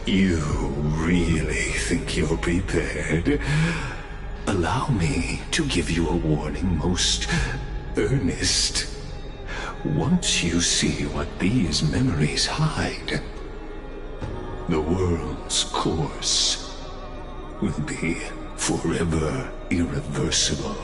You really think you're prepared? Allow me to give you a warning most earnest. Once you see what these memories hide, the world's course will be forever irreversible.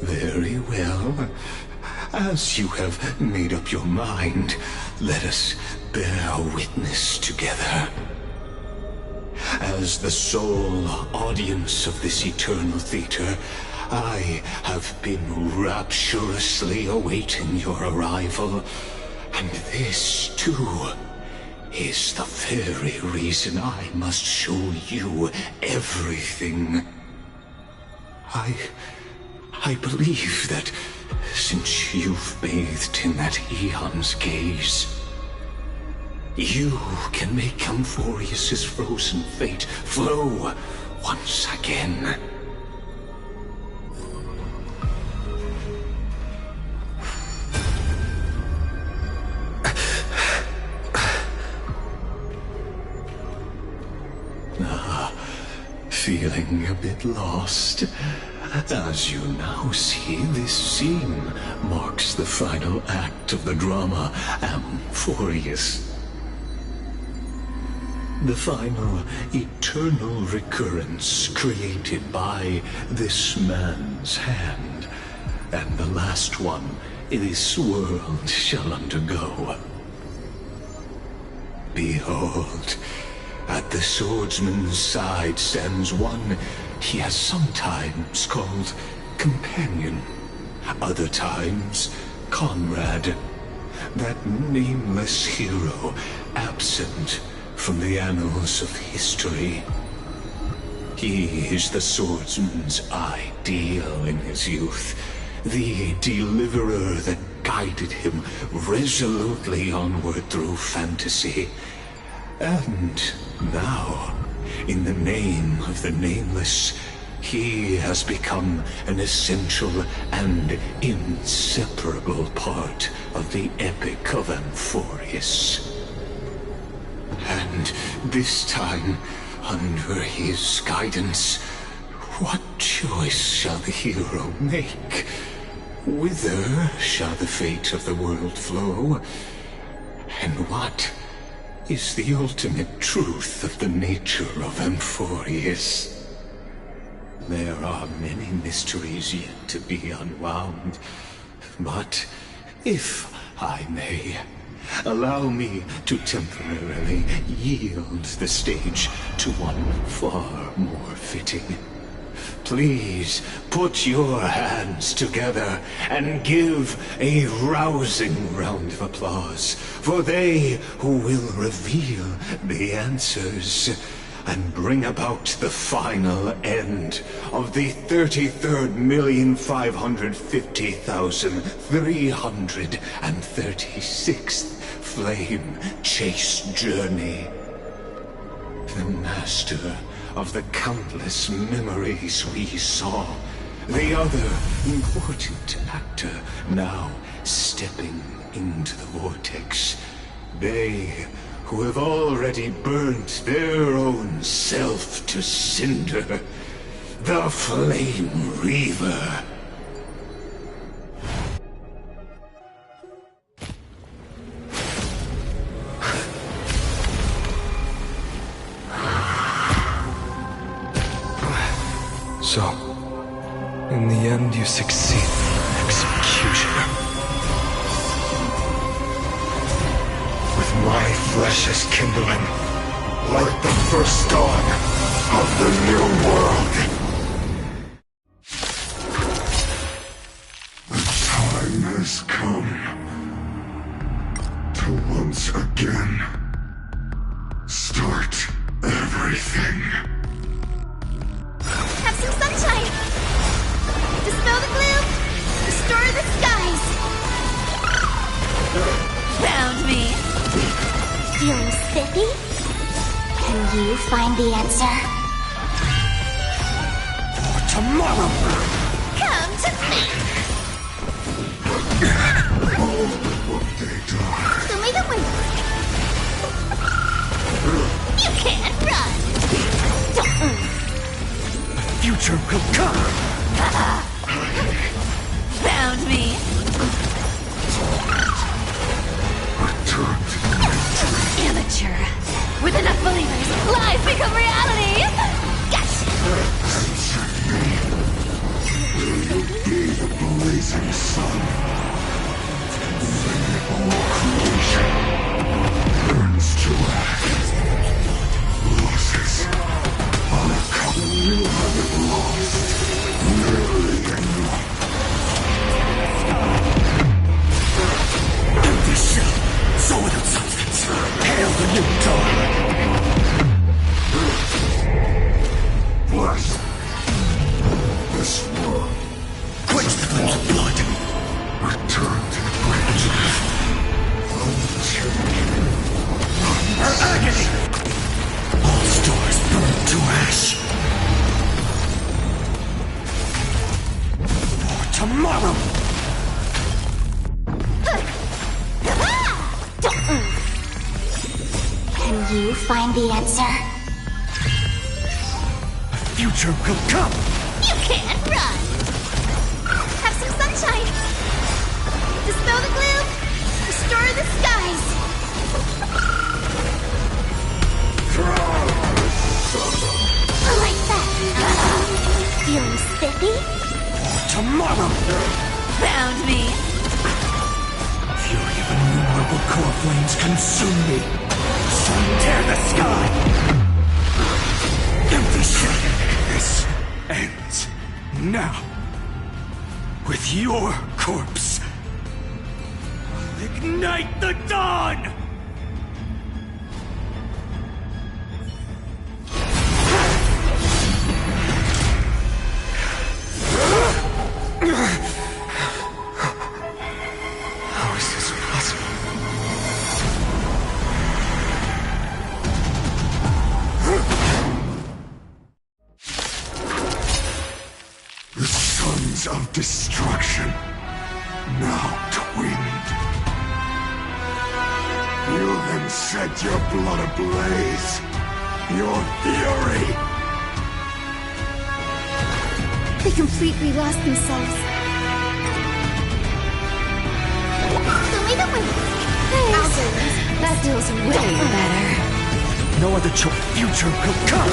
Very well. As you have made up your mind, let us bear witness together. As the sole audience of this eternal theater, I have been rapturously awaiting your arrival. And this, too, is the very reason I must show you everything. I believe that since you've bathed in that eon's gaze, you can make Amphoreus's frozen fate flow once again. Feeling a bit lost? As you now see, this scene marks the final act of the drama Amphoreus. The final eternal recurrence created by this man's hand, and the last one this world shall undergo. Behold, at the swordsman's side stands one he has sometimes called companion, other times comrade, that nameless hero absent from the annals of history. He is the swordsman's ideal in his youth, the deliverer that guided him resolutely onward through fantasy. And now, in the name of the Nameless, he has become an essential and inseparable part of the epic of Amphoreus. And this time, under his guidance, what choice shall the hero make? Whither shall the fate of the world flow? And what is the ultimate truth of the nature of Amphoreus? There are many mysteries yet to be unwound, but if I may, allow me to temporarily yield the stage to one far more fitting. Please put your hands together and give a rousing round of applause for they who will reveal the answers and bring about the final end of the 33,550,336th flame chase journey. The master of the countless memories we saw, the other important actor now stepping into the vortex. They who have already burnt their own self to cinder, the Flame Reaver. So, in the end, you succeed. Executioner. With my flesh as kindling, like the first dawn of the new world. The time has come to once again start everything. Have some sunshine! Dispel Restore the skies! Found me! Feeling spiffy? Can you find the answer? For tomorrow! Come to me! So may the wind. You can't run! Future will come! Found me! Return to the Amateur! With enough believers, lies become reality! Gotcha! be the blazing sun. All creation burns to ash. Losses. Unaccounted you have lost. Nearly enough. Empty shell. So without substance. Hail the new dawn. Bless this world. Quench the flames of blood. Return to the branches. Unchanging. Our agony! All stars burn to ash. For tomorrow! Can you find the answer? The future will come! You can't run! Have some sunshine! Dispel the gloom! Restore the skies! Like that! Feeling spiffy? For tomorrow! Found me! Fury of innumerable core flames consume me! Sun tear the sky! Empty shell! This ends now! With your corpse! I'll ignite the dawn! How is this possible? The sons of destruction, now twinned. You then set your blood ablaze, your fury! They completely lost themselves. So may the wind. That feels way better. No other choice. Future will come!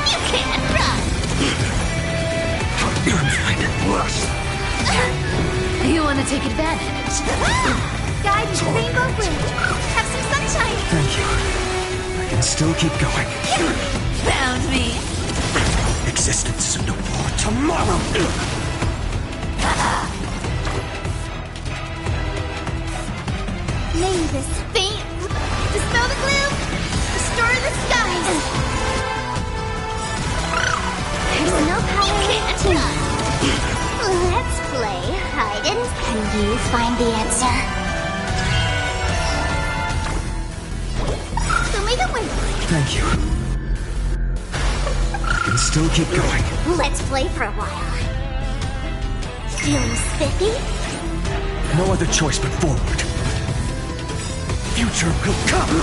You can't run! Unfind it blessed! You want to take advantage? Guide me to Rainbow Bridge. Have some sunshine. Thank you. I can still keep going. Found me. Existence is no more tomorrow! Name this fate. Dispel the gloom. Restore the skies. There's no power in run. Let's play hide and... Can you find the answer? So may the wind. Thank you. I can still keep going. Let's play for a while. Feeling spiffy? No other choice but forward. Future will come!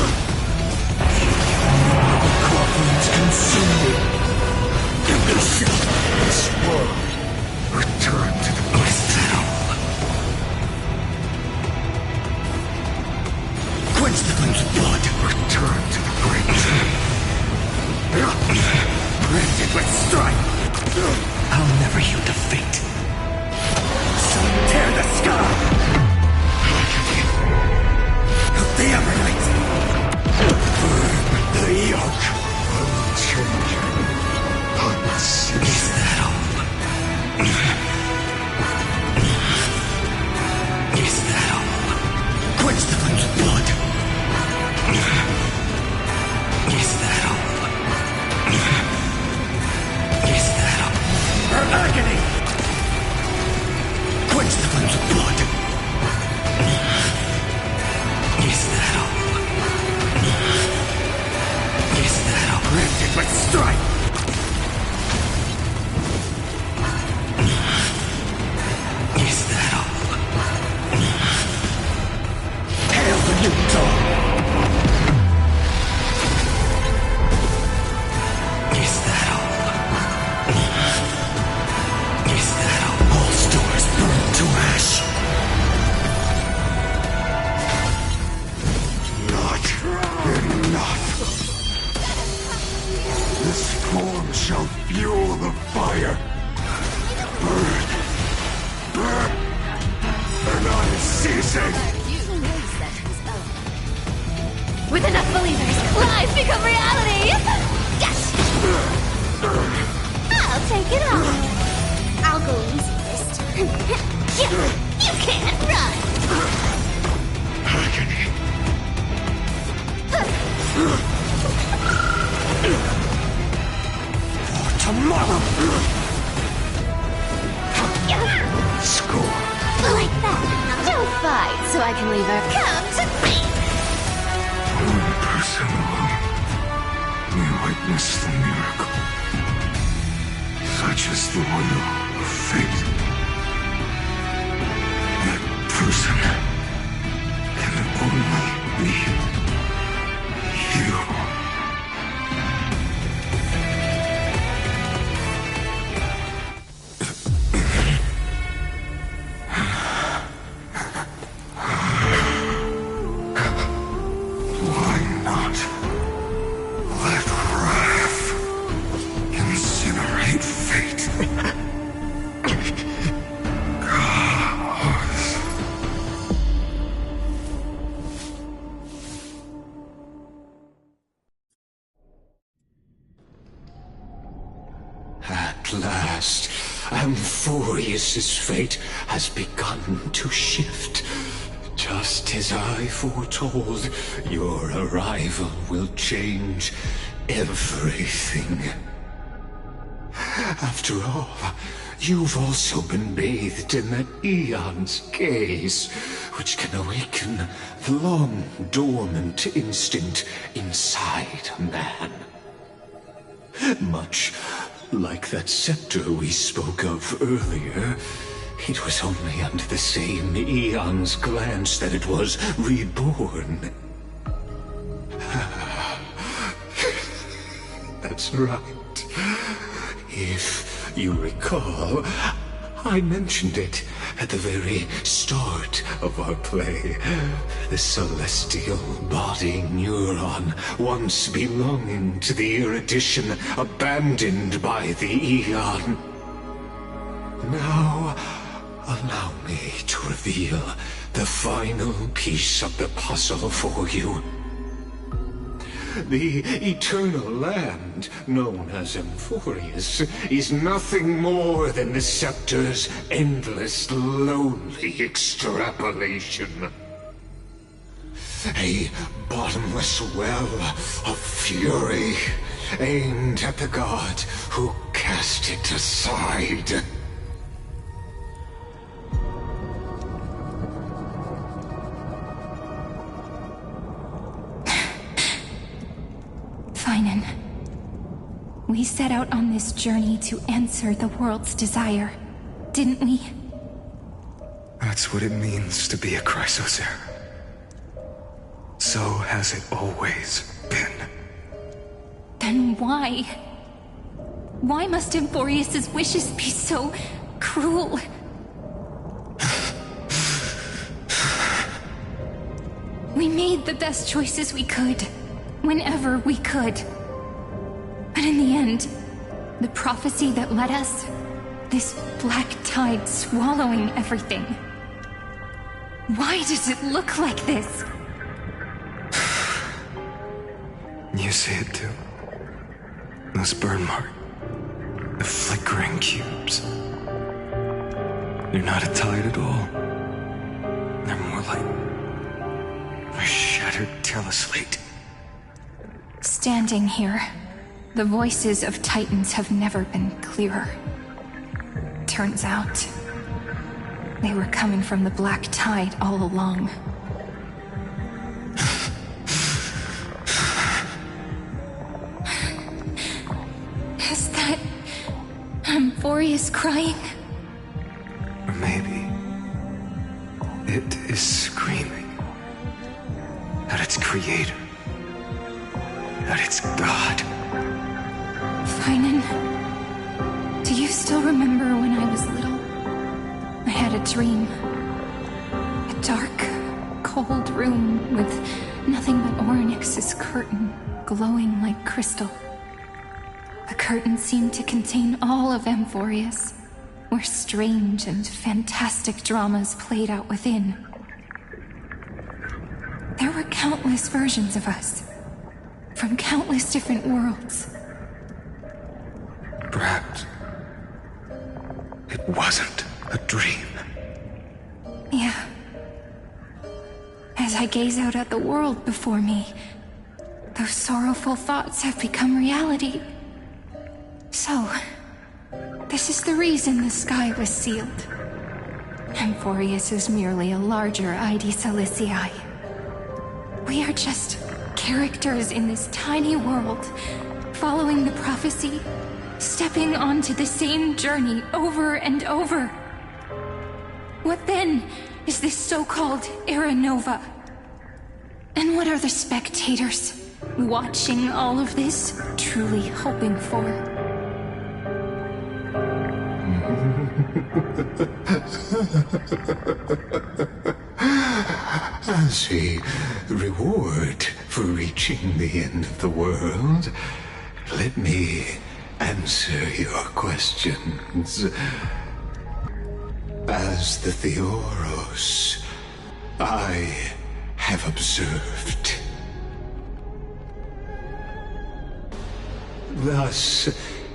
Core flames consume me. This world. Return to the bliss now. Quench the flames of blood. Return to the great tree. Branded with strife. I'll never yield to fate. Sun tear the sky. Of the Evernight. Burn the yoke. Unchanging. Unseen. Is that all? I can leave her. Come to me! One person alone may witness the miracle. Such is the will of fate. That person can only be you. At last, Amphoreus's fate has begun to shift. Just as I foretold, your arrival will change everything. After all, you've also been bathed in that Eon's gaze, which can awaken the long-dormant instinct inside a man. Much like that scepter we spoke of earlier, it was only under the same Eon's glance that it was reborn. That's right. If you recall, I mentioned it at the very start of our play. The celestial body neuron, once belonging to the erudition abandoned by the Eon. Now, allow me to reveal the final piece of the puzzle for you. The eternal land, known as Amphoreus, is nothing more than the scepter's endless, lonely extrapolation. A bottomless well of fury, aimed at the god who cast it aside. We set out on this journey to answer the world's desire, didn't we? That's what it means to be a Chrysosaur. So has it always been. Then why? Why must Amphoreus's wishes be so cruel? We made the best choices we could, whenever we could. But in the end, the prophecy that led us, this black tide swallowing everything. Why does it look like this? You see it too. Those burn marks. The flickering cubes. They're not a tide at all. They're more like a shattered teleslate. Standing here, the voices of Titans have never been clearer. Turns out, they were coming from the black tide all along. Is that Amphoreus crying? Or maybe it is screaming at its creator, at its god. Finan, do you still remember when I was little? I had a dream. A dark, cold room with nothing but Orynyx's curtain glowing like crystal. The curtain seemed to contain all of Amphoreus, where strange and fantastic dramas played out within. There were countless versions of us, from countless different worlds. Perhaps it wasn't a dream. Yeah. As I gaze out at the world before me, those sorrowful thoughts have become reality. So, this is the reason the sky was sealed. Amphoreus is merely a larger ID Silicii. We are just characters in this tiny world, following the prophecy, stepping onto the same journey over and over. What then is this so-called Era Nova? And what are the spectators watching all of this truly hoping for? As a reward for reaching the end of the world, let me answer your questions. As the Theoros, I have observed. Thus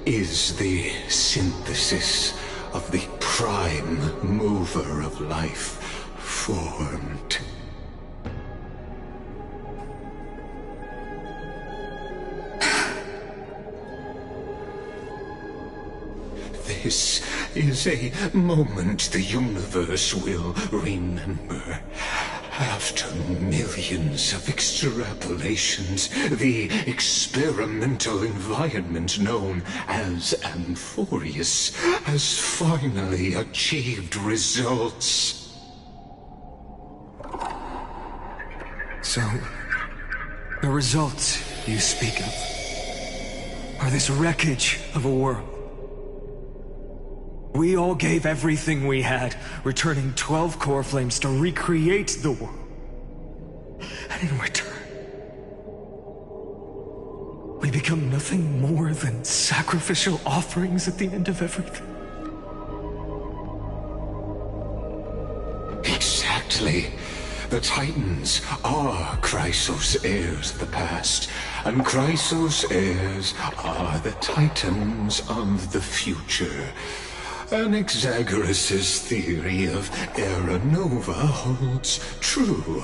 is the synthesis of the prime mover of life formed. This is a moment the universe will remember. After millions of extrapolations, the experimental environment known as amphoreus has finally achieved results. So, the results you speak of are this wreckage of a world. We all gave everything we had, returning 12 core flames to recreate the world. And in return, we become nothing more than sacrificial offerings at the end of everything. Exactly. The Titans are Chrysos' heirs of the past, and Chrysos' heirs are the Titans of the future. Anaxagoras' theory of Era Nova holds true,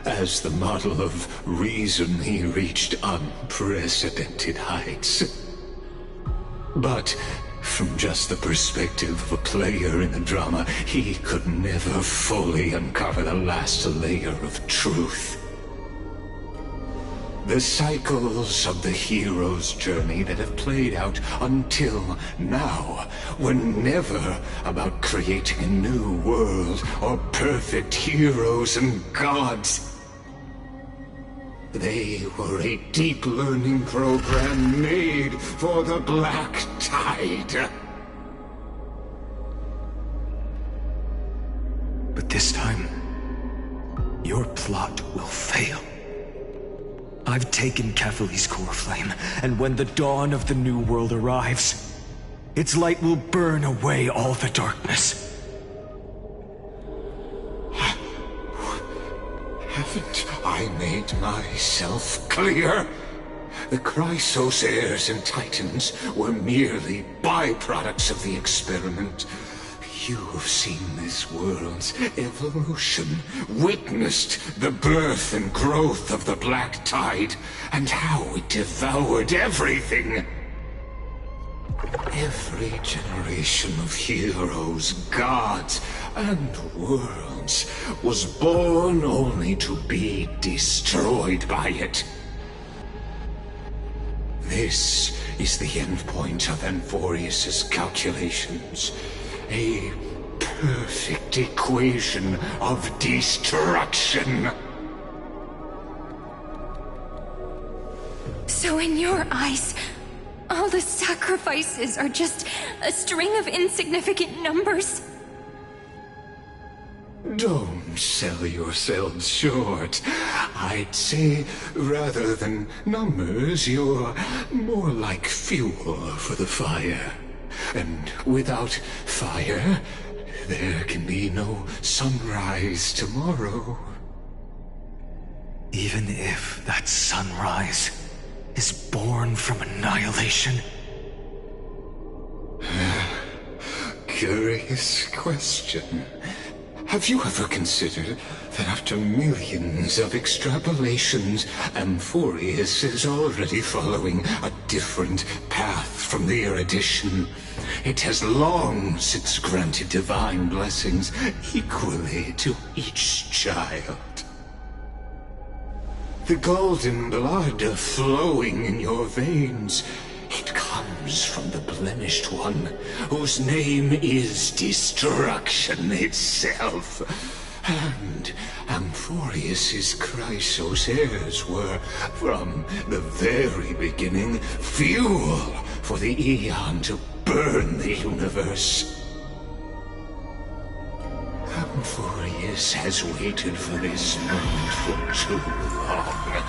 as the model of reason he reached unprecedented heights. But from just the perspective of a player in the drama, he could never fully uncover the last layer of truth. The cycles of the hero's journey that have played out until now were never about creating a new world or perfect heroes and gods. They were a deep learning program made for the Black Tide. But this time, your plot will fail. I've taken Kephale's core flame, and when the dawn of the new world arrives, its light will burn away all the darkness. Haven't I made myself clear? The Chrysos heirs and Titans were merely byproducts of the experiment. You've seen this world's evolution, witnessed the birth and growth of the Black Tide, and how it devoured everything. Every generation of heroes, gods, and worlds was born only to be destroyed by it. This is the endpoint of Amphoreus' calculations. A perfect equation of destruction. So in your eyes, all the sacrifices are just a string of insignificant numbers? Don't sell yourselves short. I'd say, rather than numbers, you're more like fuel for the fire. And without fire, there can be no sunrise tomorrow. Even if that sunrise is born from annihilation? Curious question. Have you ever considered that after millions of extrapolations, Amphoreus is already following a different path from the erudition. It has long since granted divine blessings equally to each child. The golden blood flowing in your veins, it comes from the blemished one, whose name is destruction itself. And amphoreus' Chrysos heirs were, from the very beginning, fuel for the Aeon to burn the universe. Amphoreus has waited for this moment for too long.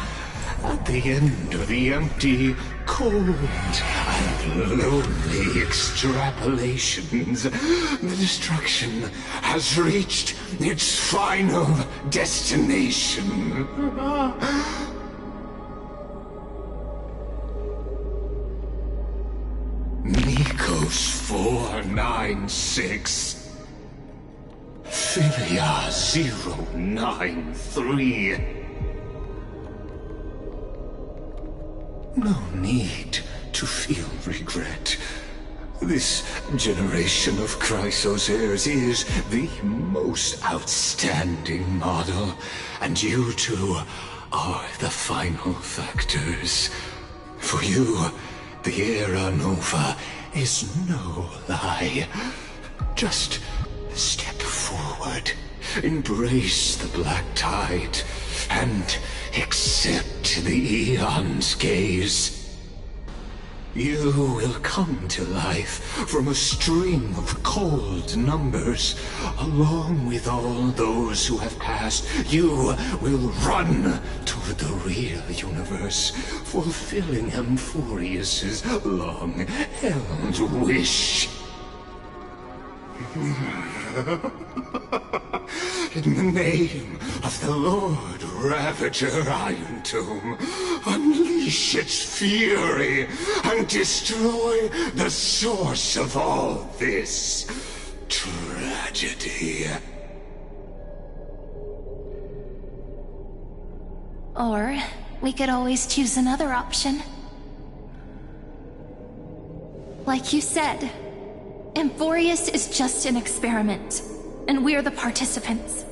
At the end of the empty, cold, and lonely extrapolations, the destruction has reached its final destination. Nikos 496. Philia 093. No need to feel regret. This generation of Chrysos heirs is the most outstanding model, and you two are the final factors. For you, the Era Nova is no lie. Just step forward, embrace the black tide, and accept the Aeon's gaze. You will come to life from a string of cold numbers. Along with all those who have passed, you will run toward the real universe, fulfilling Amphoreus' long-held wish. In the name of the Lord Ravager Iron Tomb, unleash its fury and destroy the source of all this tragedy. Or we could always choose another option. Like you said, Amphoreus is just an experiment, and we're the participants.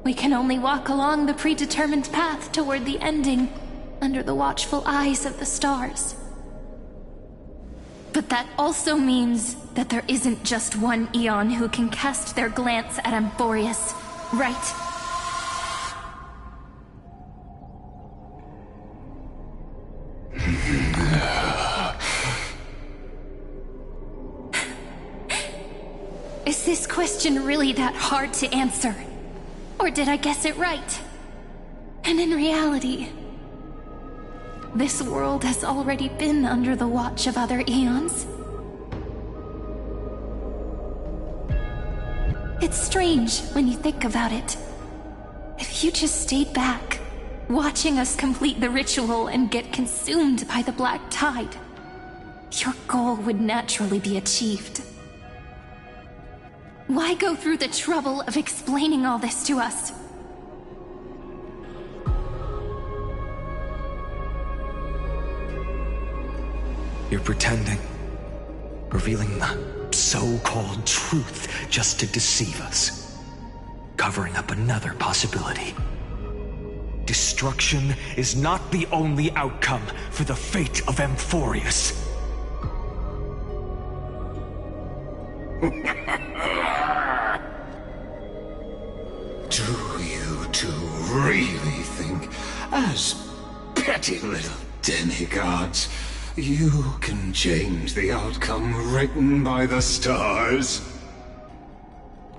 We can only walk along the predetermined path toward the ending, under the watchful eyes of the stars. But that also means that there isn't just one Aeon who can cast their glance at Amphoreus, right? Is this question really that hard to answer? Or did I guess it right? And in reality, this world has already been under the watch of other Aeons. It's strange when you think about it. If you just stayed back, watching us complete the ritual and get consumed by the black tide, your goal would naturally be achieved. Why go through the trouble of explaining all this to us? You're pretending. Revealing the so-called truth just to deceive us. Covering up another possibility. Destruction is not the only outcome for the fate of Amphoreus. Do you two really think, as petty little demigods, you can change the outcome written by the stars?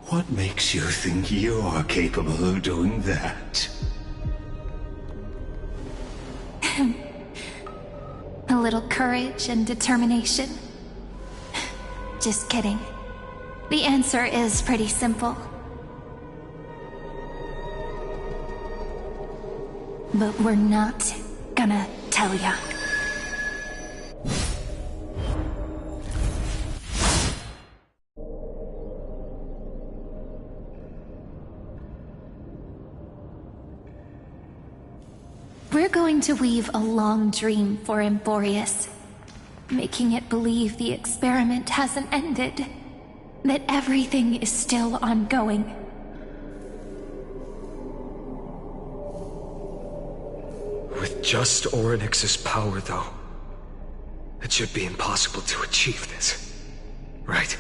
What makes you think you're capable of doing that? A little courage and determination. Just kidding. The answer is pretty simple. But we're not gonna tell ya. We're going to weave a long dream for Amphoreus. making it believe the experiment hasn't ended, that everything is still ongoing. With just Orynyx's power, though, it should be impossible to achieve this, right?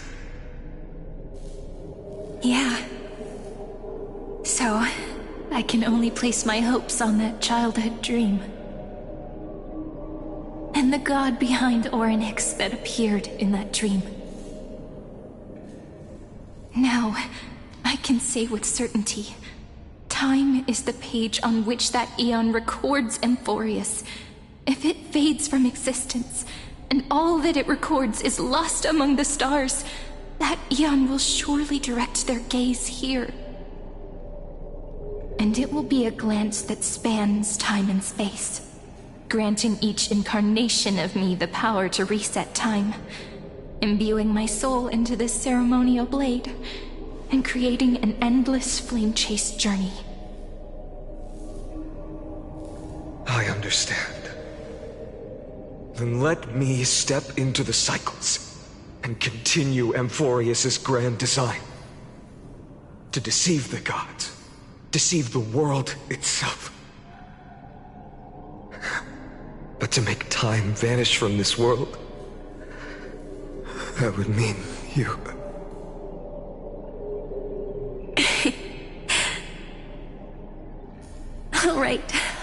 Yeah. So, I can only place my hopes on that childhood dream. And the god behind Orynyx that appeared in that dream. Now, I can say with certainty, time is the page on which that eon records amphoreus. If it fades from existence, and all that it records is lost among the stars, that eon will surely direct their gaze here. And it will be a glance that spans time and space, granting each incarnation of me the power to reset time, imbuing my soul into this ceremonial blade, and creating an endless flame-chase journey. I understand. Then let me step into the cycles and continue Amphoreus's grand design. To deceive the gods, deceive the world itself. But to make time vanish from this world, that would mean you...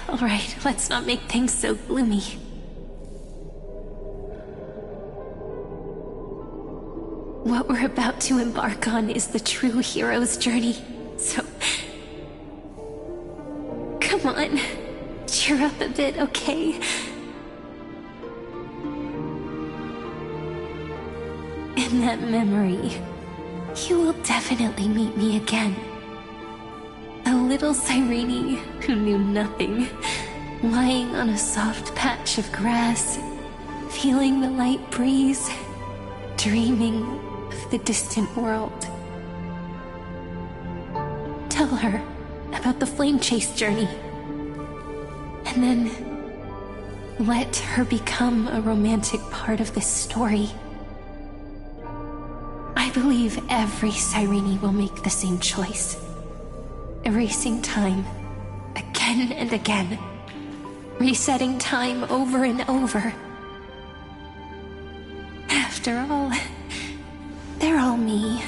All right, let's not make things so gloomy. What we're about to embark on is the true hero's journey, so... Come on, cheer up a bit, okay? In that memory, you will definitely meet me again. A little Cyrene who knew nothing, lying on a soft patch of grass, feeling the light breeze, dreaming of the distant world. Tell her about the flame chase journey, and then let her become a romantic part of this story. I believe every Cyrene will make the same choice. Erasing time, again and again. Resetting time over and over. After all, they're all me.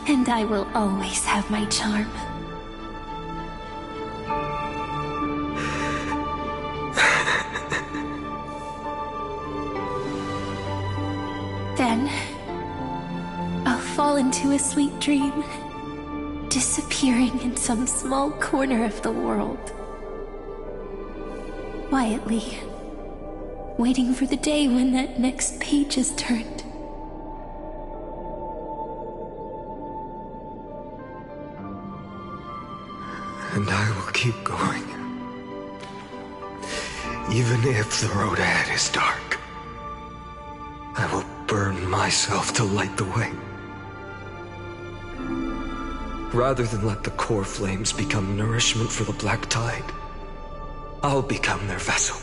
And I will always have my charm. Then, I'll fall into a sweet dream, disappearing in some small corner of the world. Quietly, waiting for the day when that next page is turned. And I will keep going. Even if the road ahead is dark, I will burn myself to light the way. Rather than let the core flames become nourishment for the black tide, I'll become their vessel,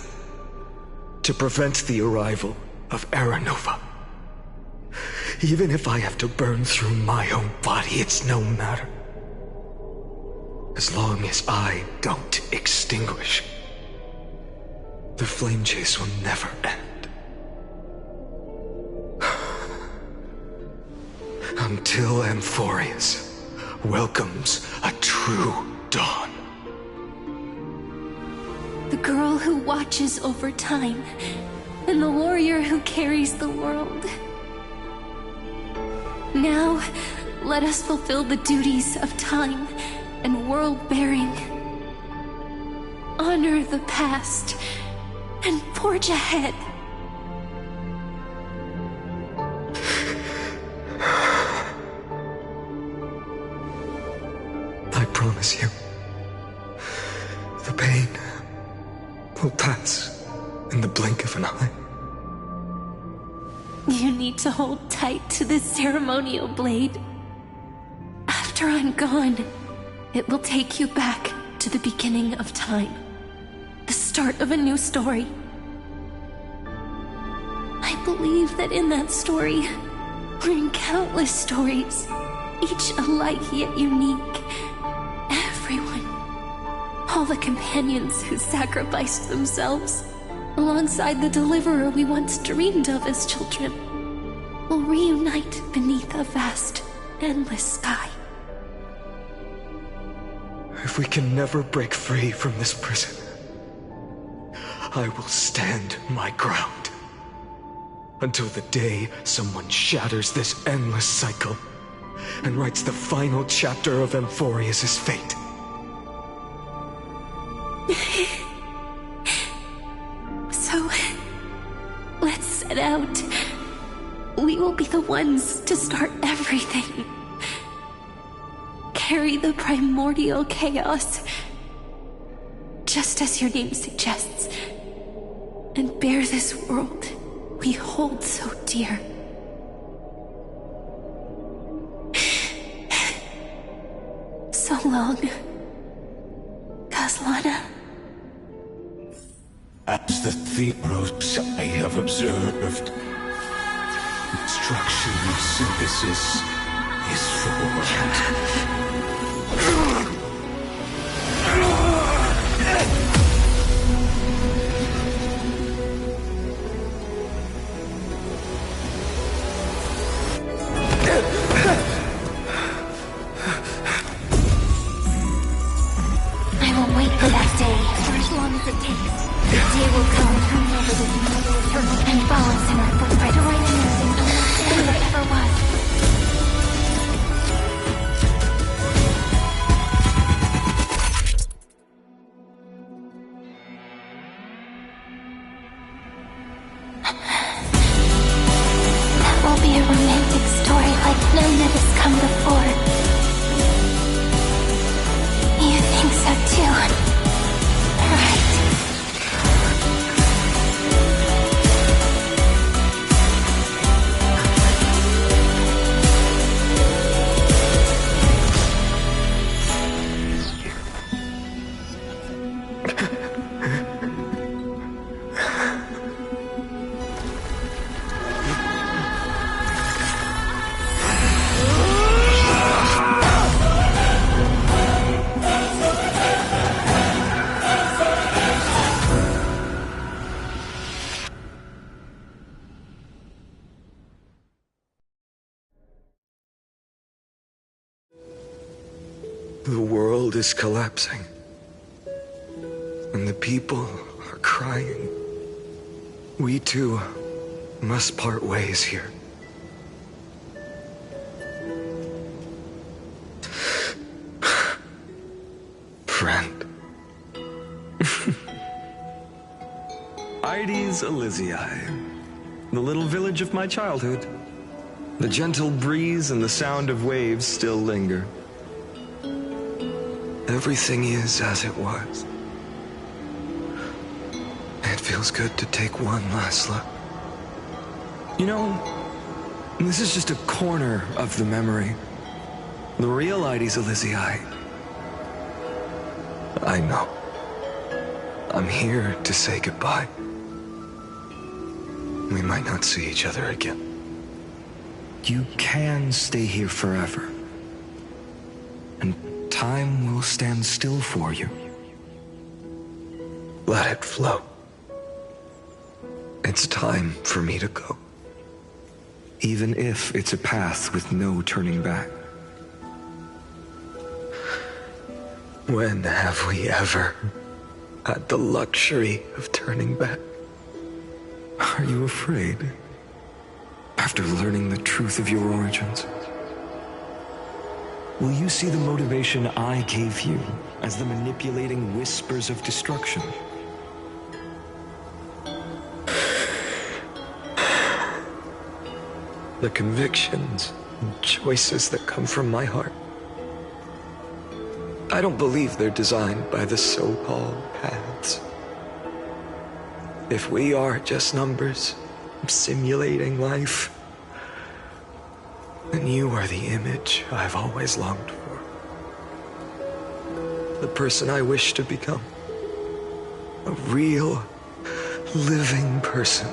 to prevent the arrival of Era Nova. Even if I have to burn through my own body, it's no matter. As long as I don't extinguish, the flame chase will never end. Until Amphoreus welcomes a true dawn. The girl who watches over time, and the warrior who carries the world. Now, let us fulfill the duties of time and world-bearing. Honor the past and forge ahead. I promise you, the pain will pass in the blink of an eye. You need to hold tight to this ceremonial blade. After I'm gone, it will take you back to the beginning of time. The start of a new story. I believe that in that story, or in countless stories, each alike yet unique, everyone, all the companions who sacrificed themselves, alongside the deliverer we once dreamed of as children, will reunite beneath a vast, endless sky. If we can never break free from this prison, I will stand my ground. Until the day someone shatters this endless cycle and writes the final chapter of Amphoreus' fate. So, let's set out. We will be the ones to start everything. Carry the primordial chaos, just as your name suggests, and bear this world we hold so dear. So long, Kaslana. As the Theros I have observed, instruction and synthesis is formed. I will wait for that day, for as long as it takes. The day will come, turn over this immortal eternal, and follow us in our footprints to right anything than there ever was. That will be a romantic story like none that has come before. You think so too, right? The world is collapsing, and the people are crying. We too must part ways here. Friend. Ides Elysiae, the little village of my childhood. The gentle breeze and the sound of waves still linger. Everything is as it was. It feels good to take one last look. You know, this is just a corner of the memory. The real Ides Elysiae. I know. I'm here to say goodbye. We might not see each other again. You can stay here forever. And time will stand still for you. Let it flow. It's time for me to go. Even if it's a path with no turning back. When have we ever had the luxury of turning back? Are you afraid? After learning the truth of your origins? Will you see the motivation I gave you as the manipulating whispers of destruction? The convictions and choices that come from my heart. I don't believe they're designed by the so-called paths. If we are just numbers simulating life, then you are the image I've always longed for. The person I wish to become. A real, living person.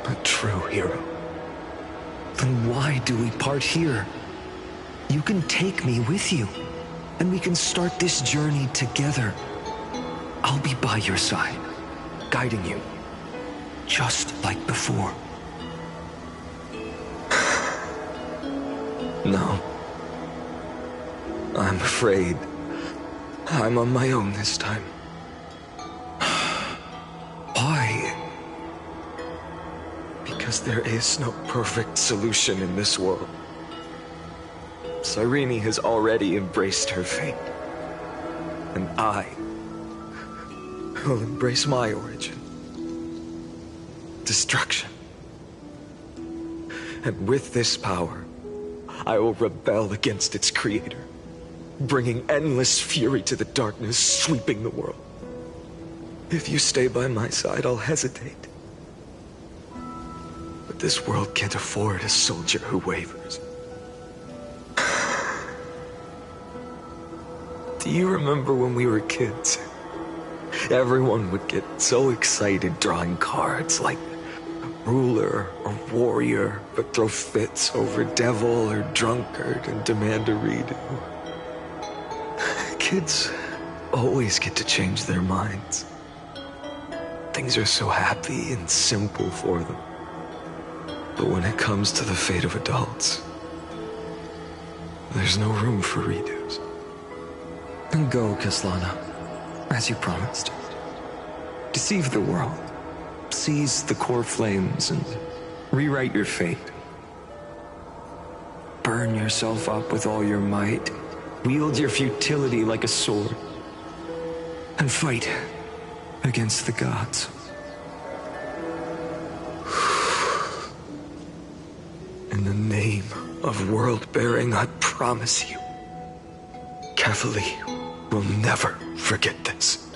A true hero. Then why do we part here? You can take me with you, and we can start this journey together. I'll be by your side, guiding you, just like before. No. I'm afraid I'm on my own this time. Why? Because there is no perfect solution in this world. Cyrene has already embraced her fate. And I will embrace my origin. Destruction. And with this power, I will rebel against its creator, bringing endless fury to the darkness, sweeping the world. If you stay by my side, I'll hesitate. But this world can't afford a soldier who wavers. Do you remember when we were kids? Everyone would get so excited drawing cards like ruler or warrior, but throw fits over devil or drunkard and demand a redo. Kids always get to change their minds. Things are so happy and simple for them. But when it comes to the fate of adults, there's no room for redos. And go, Kaslana, as you promised. Deceive the world. Seize the core flames and rewrite your fate. Burn yourself up with all your might. Wield your futility like a sword. And fight against the gods. In the name of world-bearing, I promise you, Catholic will never forget this.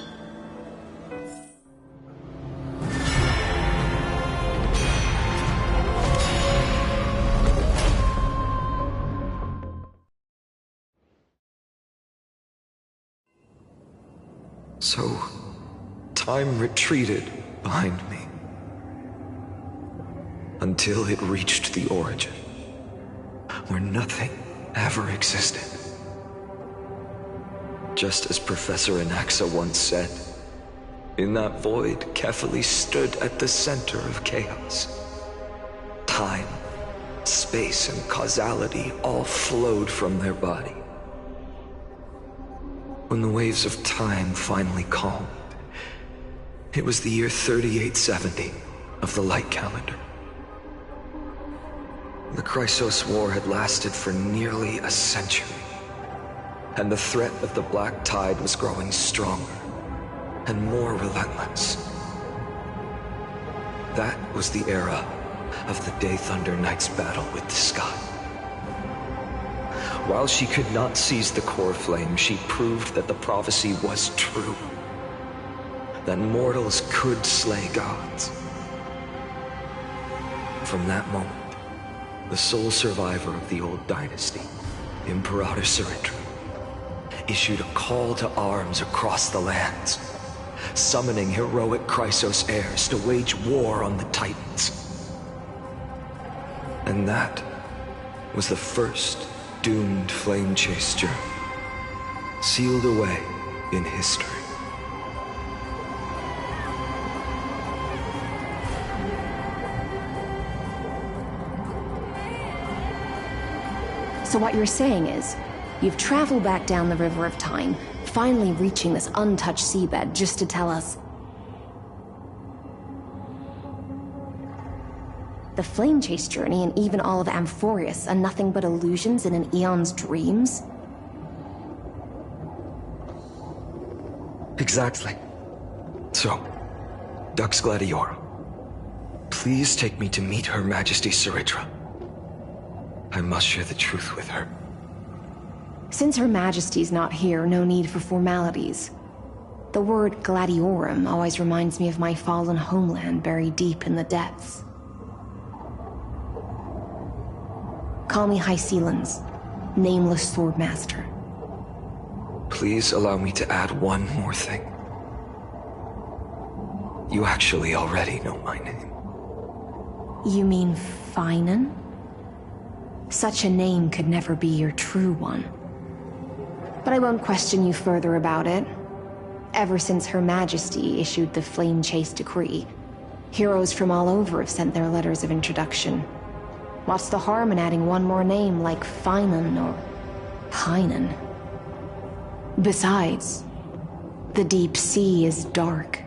So, time retreated behind me until it reached the origin, where nothing ever existed. Just as Professor Anaxa once said, in that void, Kefali stood at the center of chaos. Time, space, and causality all flowed from their body. When the waves of time finally calmed, it was the year 3870 of the light calendar. The Chrysos War had lasted for nearly a century, and the threat of the Black Tide was growing stronger and more relentless. That was the era of the Day Thunder Knight's battle with the sky. While she could not seize the core flame, she proved that the prophecy was true. That mortals could slay gods. From that moment, the sole survivor of the old dynasty, Imperator Cyritra, issued a call to arms across the lands, summoning heroic Chrysos heirs to wage war on the Titans. And that was the first doomed flame chase journey, sealed away in history. So what you're saying is, you've traveled back down the River of Time, finally reaching this untouched seabed just to tell us the flame chase journey and even all of Amphoreus are nothing but illusions in an eon's dreams? Exactly. So, Dux Gladiorum, please take me to meet Her Majesty Cyritra. I must share the truth with her. Since Her Majesty's not here, no need for formalities. The word Gladiorum always reminds me of my fallen homeland buried deep in the depths. Call me High Sealans, Nameless Swordmaster. Please allow me to add one more thing. You actually already know my name. You mean Finan? Such a name could never be your true one. But I won't question you further about it. Ever since Her Majesty issued the Flame Chase Decree, heroes from all over have sent their letters of introduction. What's the harm in adding one more name like Finan or Pynan? Besides, the deep sea is dark.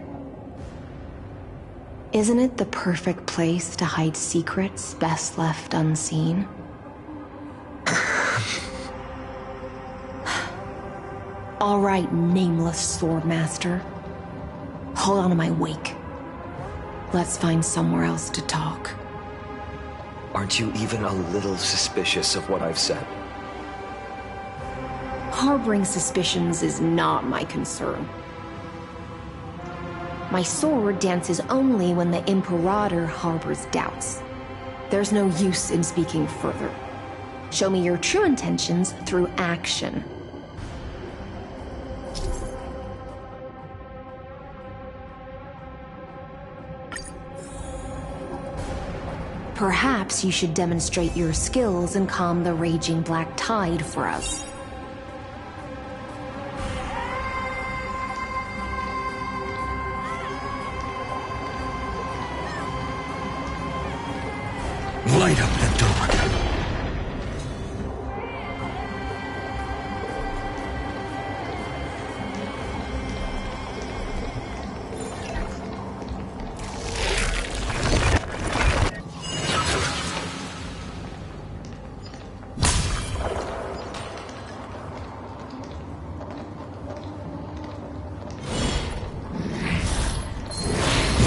Isn't it the perfect place to hide secrets best left unseen? All right, nameless swordmaster. Hold on to my wake. Let's find somewhere else to talk. Aren't you even a little suspicious of what I've said? Harboring suspicions is not my concern. My sword dances only when the Imperator harbors doubts. There's no use in speaking further. Show me your true intentions through action. Perhaps you should demonstrate your skills and calm the raging black tide for us. Light up the dawn.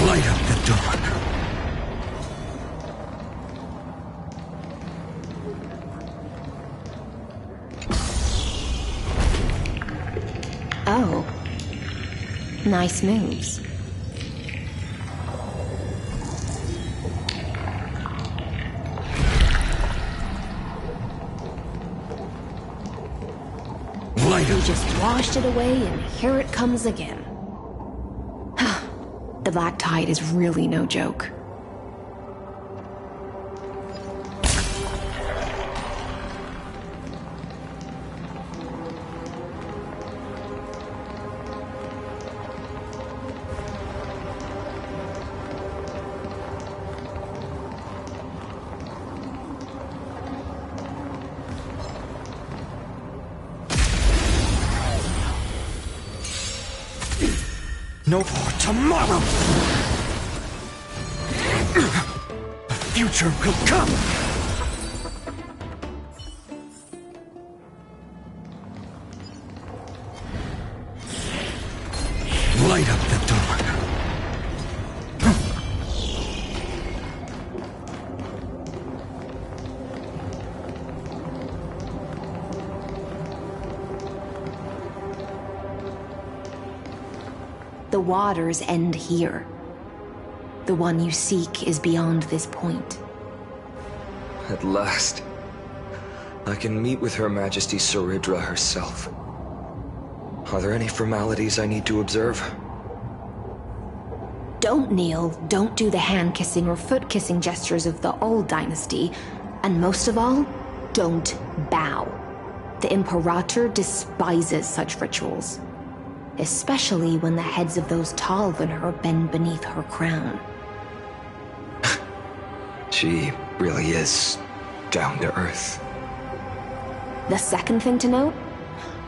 Light up the dawn. Oh. Nice moves. Light You up. just washed it away and here it comes again. The black tide is really no joke. No more tomorrow! A future will come! Light up the dawn. The waters end here. The one you seek is beyond this point. At last, I can meet with Her Majesty Saridra herself. Are there any formalities I need to observe? Don't kneel, don't do the hand-kissing or foot-kissing gestures of the old dynasty, and most of all, don't bow. The Imperator despises such rituals, especially when the heads of those taller than her bend beneath her crown. She really is down to earth. The second thing to note,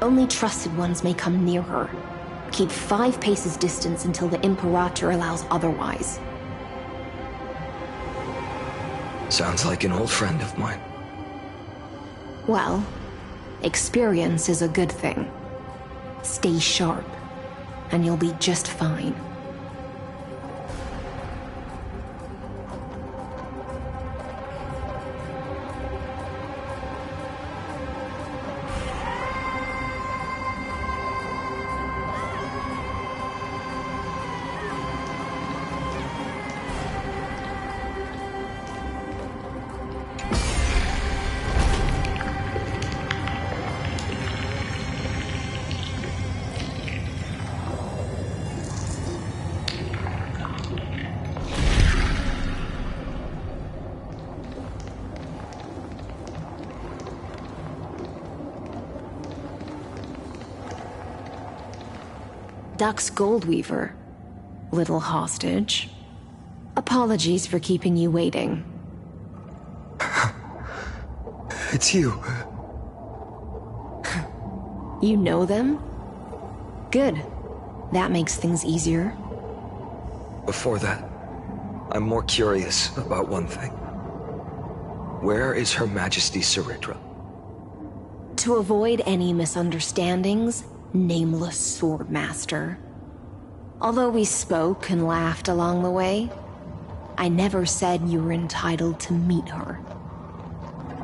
only trusted ones may come near her. Keep 5 paces distance until the Imperator allows otherwise. Sounds like an old friend of mine. Well, experience is a good thing. Stay sharp, and you'll be just fine. Dux Goldweaver, little hostage. Apologies for keeping you waiting. It's you. You know them? Good. That makes things easier. Before that, I'm more curious about one thing. Where is Her Majesty Saritra? To avoid any misunderstandings, nameless Swordmaster. Although we spoke and laughed along the way, I never said you were entitled to meet her.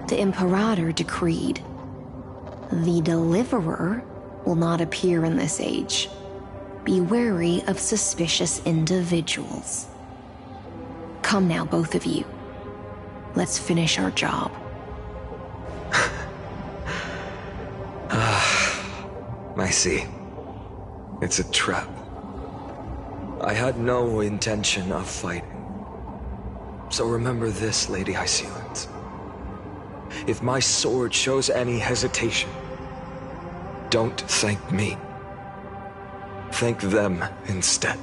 The Imperator decreed, the Deliverer will not appear in this age. Be wary of suspicious individuals. Come now, both of you. Let's finish our job. I see. It's a trap. I had no intention of fighting. So remember this, Lady Hysealant. If my sword shows any hesitation, don't thank me. Thank them instead.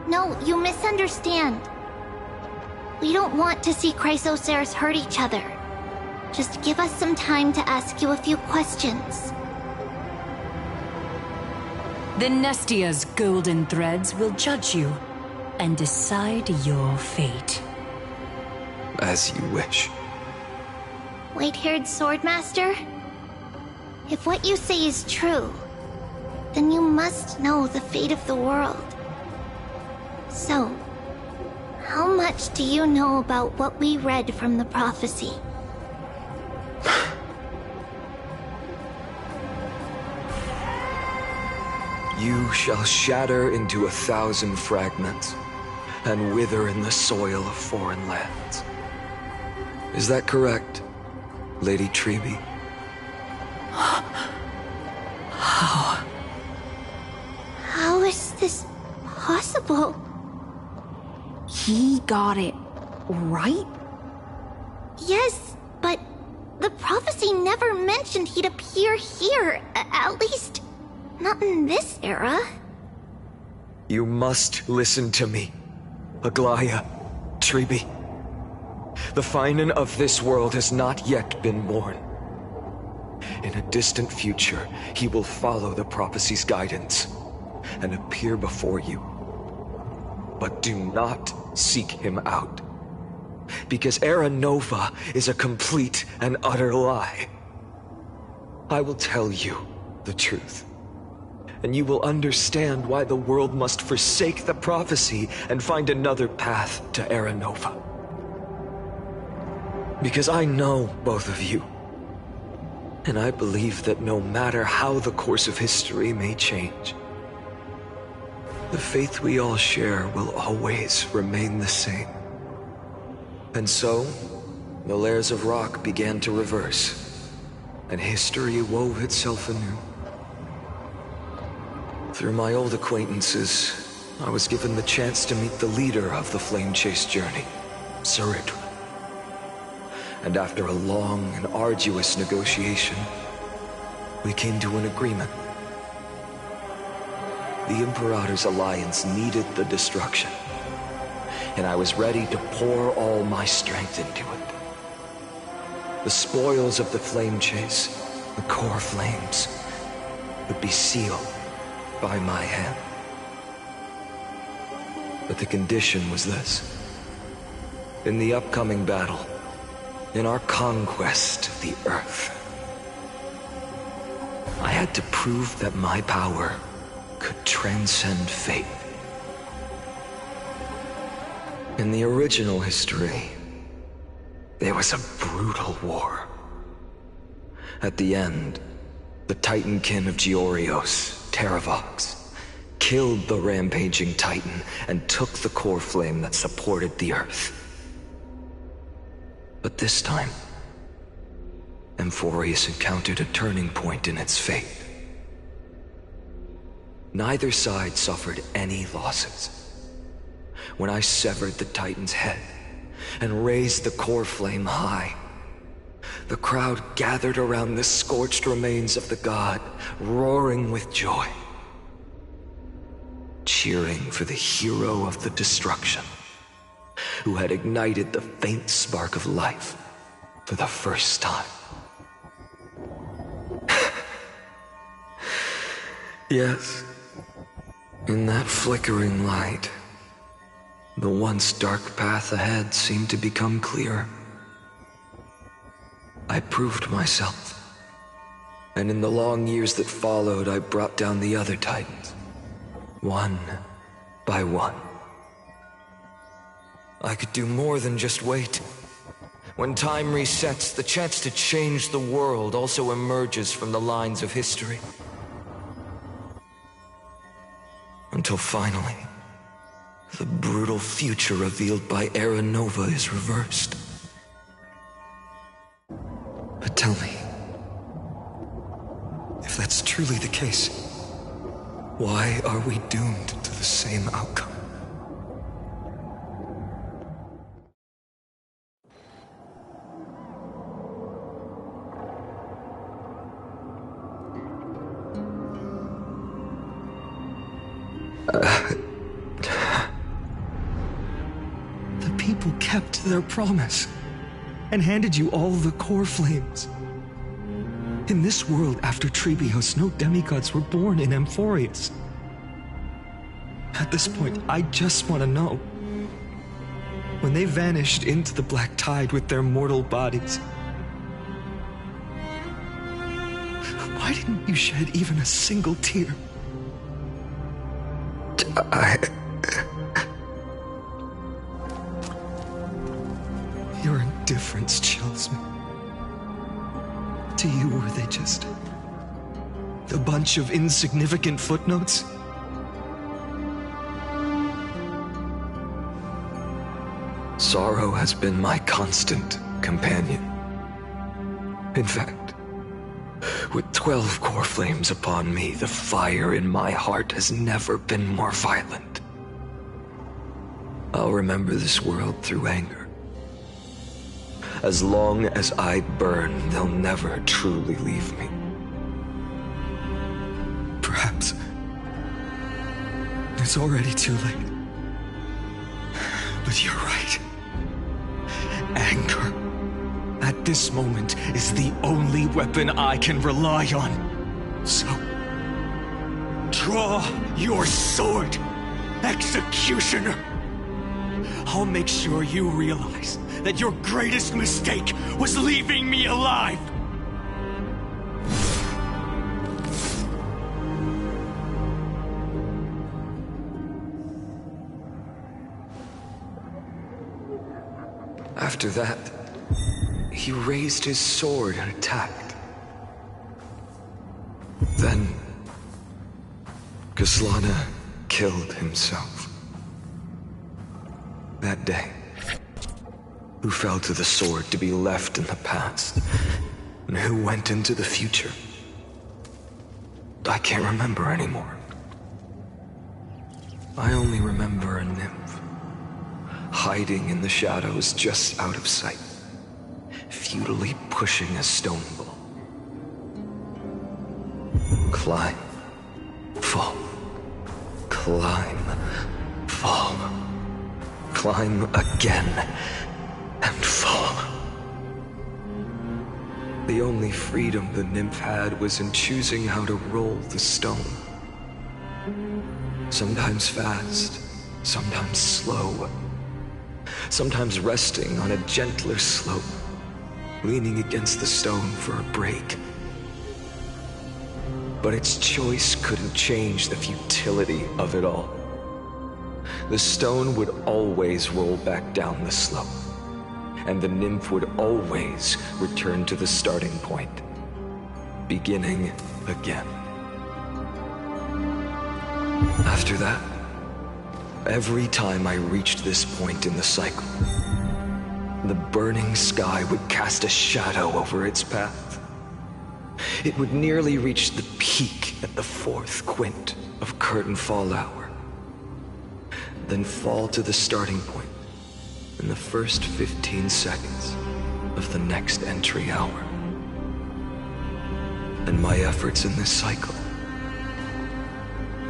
No, you misunderstand. We don't want to see Chrysoceres hurt each other. Just give us some time to ask you a few questions. The Nestia's golden threads will judge you and decide your fate. As you wish. White-haired Swordmaster? If what you say is true, then you must know the fate of the world. So, how much do you know about what we read from the prophecy? You shall shatter into 1,000 fragments and wither in the soil of foreign lands. Is that correct, Lady Treby? How is this possible? He got it right? Yes, but the prophecy never mentioned he'd appear here, at least not in this era. You must listen to me, Aglaya, Treby. The Finan of this world has not yet been born. In a distant future, he will follow the prophecy's guidance and appear before you. But do not seek him out, because Era Nova is a complete and utter lie. I will tell you the truth, and you will understand why the world must forsake the prophecy and find another path to Era Nova. Because I know both of you, and I believe that no matter how the course of history may change, the faith we all share will always remain the same. And so, the layers of rock began to reverse, and history wove itself anew. Through my old acquaintances, I was given the chance to meet the leader of the Flame Chase journey, Saritra. And after a long and arduous negotiation, we came to an agreement. The Imperator's alliance needed the destruction, and I was ready to pour all my strength into it. The spoils of the Flame Chase, the core flames, would be sealed by my hand. But the condition was this. In the upcoming battle, in our conquest of the Earth, I had to prove that my power could transcend fate. In the original history, there was a brutal war. At the end, the Titankin of Georios, Terravox, killed the rampaging Titan and took the core flame that supported the Earth. But this time, amphoreus encountered a turning point in its fate. Neither side suffered any losses. When I severed the Titan's head and raised the core flame high, the crowd gathered around the scorched remains of the god, roaring with joy. cheering for the hero of the destruction, who had ignited the faint spark of life for the first time. Yes, in that flickering light, the once dark path ahead seemed to become clear. I proved myself, and in the long years that followed, I brought down the other Titans, one by one. I could do more than just wait. When time resets, the chance to change the world also emerges from the lines of history. Until finally, the brutal future revealed by Era Nova is reversed. But tell me, if that's truly the case, why are we doomed to the same outcome? The people kept their promise and handed you all the core flames. In this world after Trebios, no demigods were born in Amphoreus. At this point, I just want to know, when they vanished into the black tide with their mortal bodies, why didn't you shed even a single tear? Your indifference chills me. To you, were they just a bunch of insignificant footnotes? Sorrow has been my constant companion. In fact, with 12 core flames upon me, the fire in my heart has never been more violent. I'll remember this world through anger. As long as I burn, they'll never truly leave me. Perhaps it's already too late. But you're right. Anger, at this moment, is the only weapon I can rely on. So, draw your sword, Executioner. I'll make sure you realize that your greatest mistake was leaving me alive. After that, he raised his sword and attacked. Then, Kaslana killed himself. That day, who fell to the sword to be left in the past, and who went into the future, I can't remember anymore. I only remember a nymph, hiding in the shadows just out of sight, futilely pushing a stone ball. Climb, fall, climb, fall, climb again, and fall. The only freedom the nymph had was in choosing how to roll the stone. Sometimes fast, sometimes slow, sometimes resting on a gentler slope, leaning against the stone for a break. But its choice couldn't change the futility of it all. The stone would always roll back down the slope, and the nymph would always return to the starting point, beginning again. After that, every time I reached this point in the cycle, the burning sky would cast a shadow over its path. It would nearly reach the peak at the 4th quint of curtain fall hour, then fall to the starting point in the first 15 seconds of the next entry hour. And my efforts in this cycle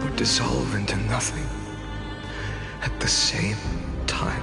would dissolve into nothing. at the same time.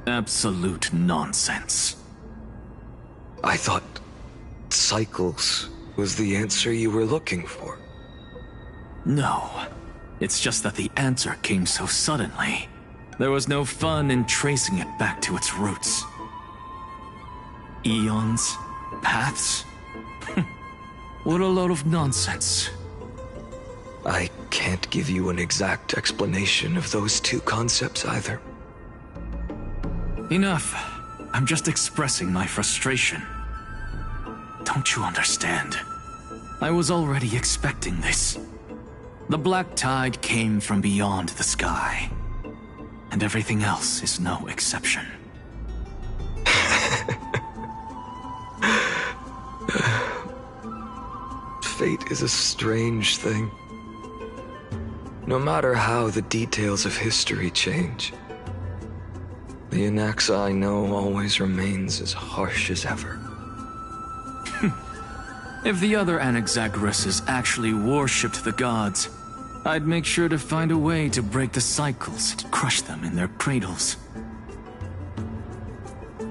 Absolute nonsense. I thought cycles was the answer you were looking for. No. It's just that the answer came so suddenly. There was no fun in tracing it back to its roots. Eons? Paths? What a load of nonsense. I can't give you an exact explanation of those two concepts either. Enough. I'm just expressing my frustration. Don't you understand? I was already expecting this. The black tide came from beyond the sky. And everything else is no exception. Fate is a strange thing. No matter how the details of history change, the Anaxa I know always remains as harsh as ever. If the other Anaxagoras actually worshipped the gods, I'd make sure to find a way to break the cycles and crush them in their cradles.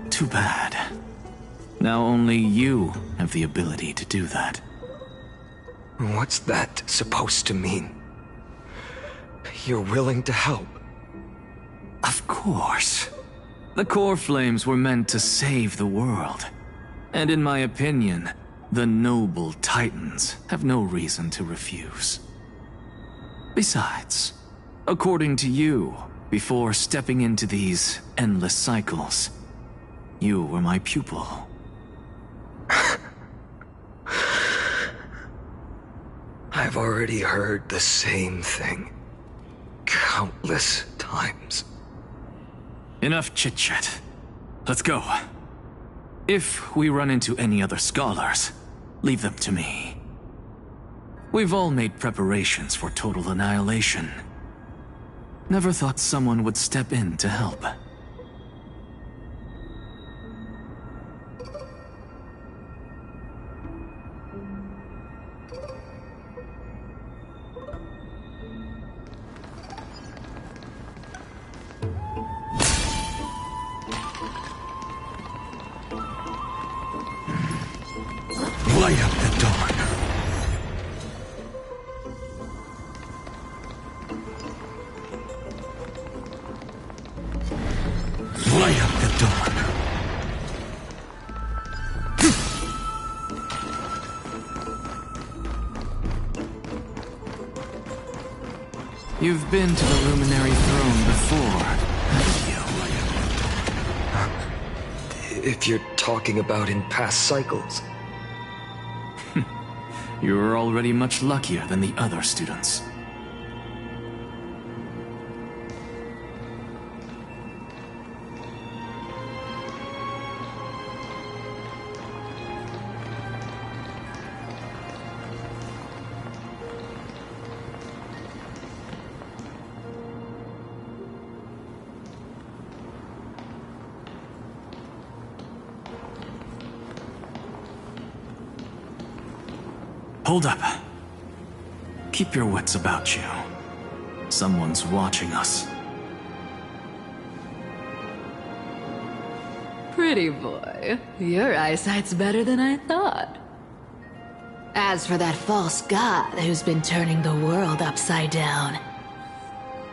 Too bad. Now only you have the ability to do that. What's that supposed to mean? You're willing to help? Of course. The core flames were meant to save the world. And in my opinion, the noble titans have no reason to refuse. Besides, according to you, before stepping into these endless cycles, you were my pupil. I've already heard the same thing countless times. Enough chit-chat. Let's go. If we run into any other scholars, leave them to me. We've all made preparations for total annihilation. Never thought someone would step in to help. Light up the dawn. Light up the dawn. You've been to the Luminary Throne before, haven't you? If you're talking about in past cycles. You're already much luckier than the other students. Hold up. Keep your wits about you. Someone's watching us. Pretty boy, your eyesight's better than I thought. As for that false god who's been turning the world upside down,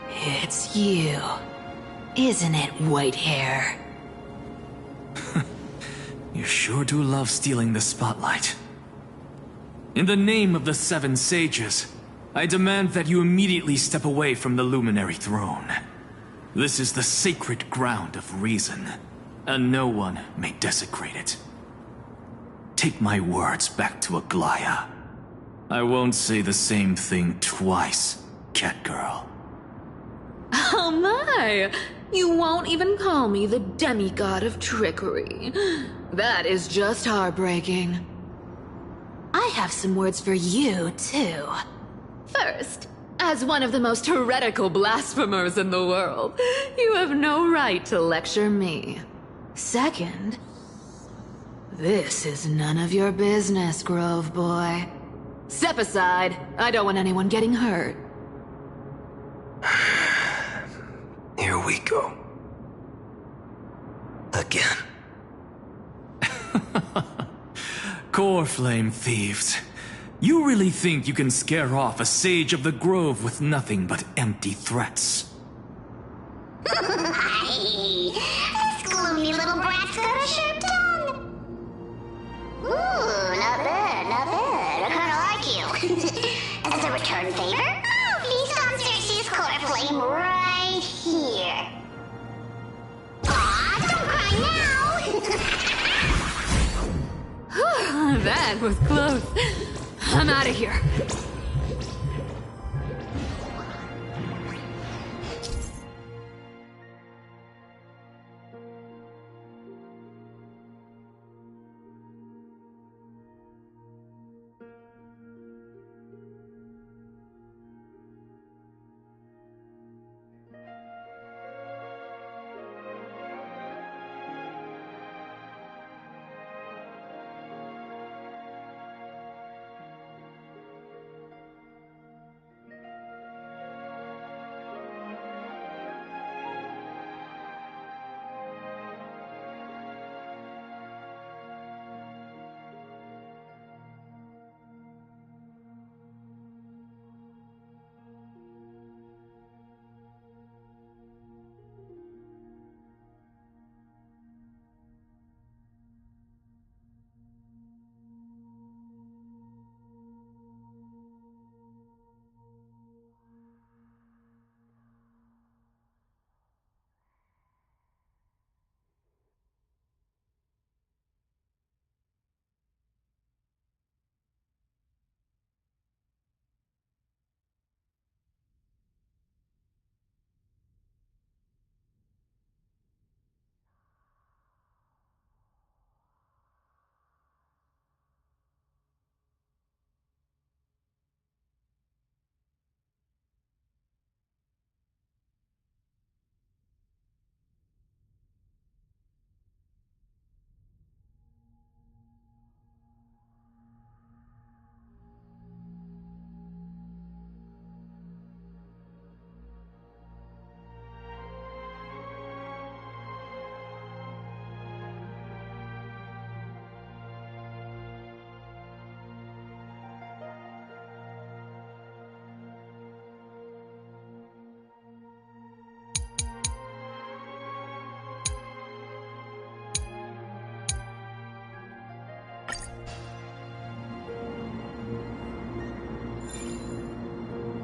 it's you, isn't it, white hair? You sure do love stealing the spotlight. In the name of the Seven Sages, I demand that you immediately step away from the Luminary Throne. This is the sacred ground of reason, and no one may desecrate it. Take my words back to Aglaya. I won't say the same thing twice, Catgirl. Oh my! You won't even call me the demigod of trickery. That is just heartbreaking. I have some words for you, too. First, as one of the most heretical blasphemers in the world, you have no right to lecture me. Second, this is none of your business, Grove Boy. Step aside. I don't want anyone getting hurt. Here we go. Again. Core Flame thieves. You really think you can scare off a sage of the Grove with nothing but empty threats? This gloomy little brat's got a sharp tongue. Ooh, not bad, not bad. I kinda like you. As a return favor, feast on Cersei's core flame right here. Aw, don't cry now! That was close. I'm out of here.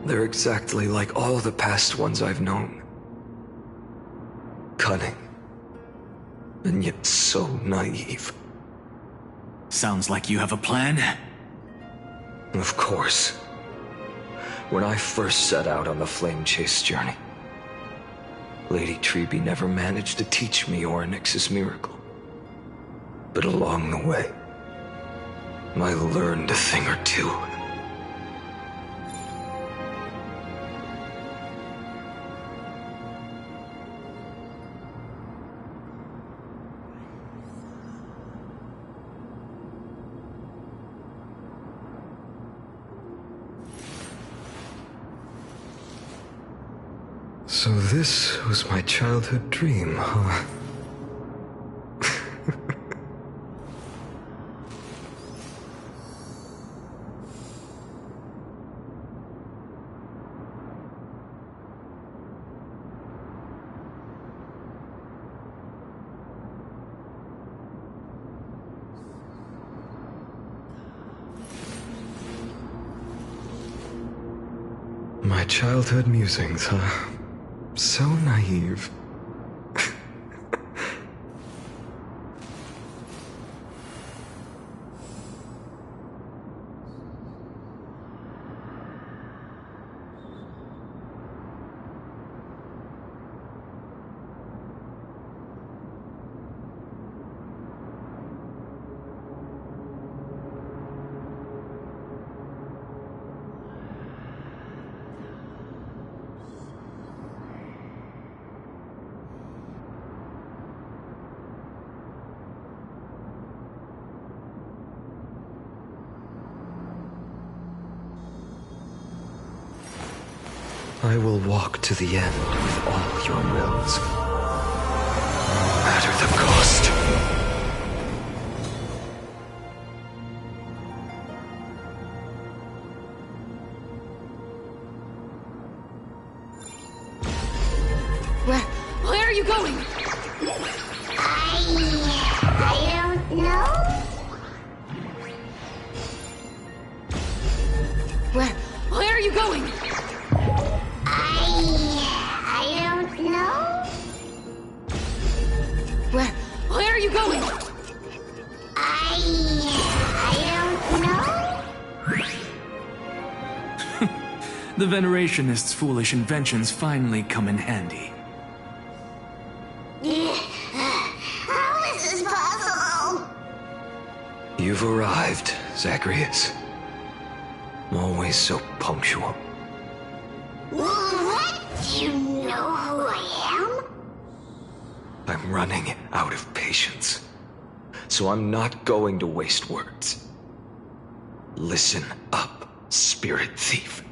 They're exactly like all the past ones I've known. Cunning. And yet so naive. Sounds like you have a plan? Of course. When I first set out on the Flame Chase journey, Lady Treby never managed to teach me Oryx's miracle. But along the way, I learned a thing or two. So this was my childhood dream, huh? My childhood musings, huh? So naive. I will walk to the end with all your wills, no matter the cost. Where are you going? I don't know. Where are you going? I don't know. Where are you going? I don't know. The Venerationists' foolish inventions finally come in handy. How is this possible? You've arrived, Zacharias. Always so punctual. What? Do you know who I am? I'm running out of patience, so I'm not going to waste words. Listen up, Spirit Thief.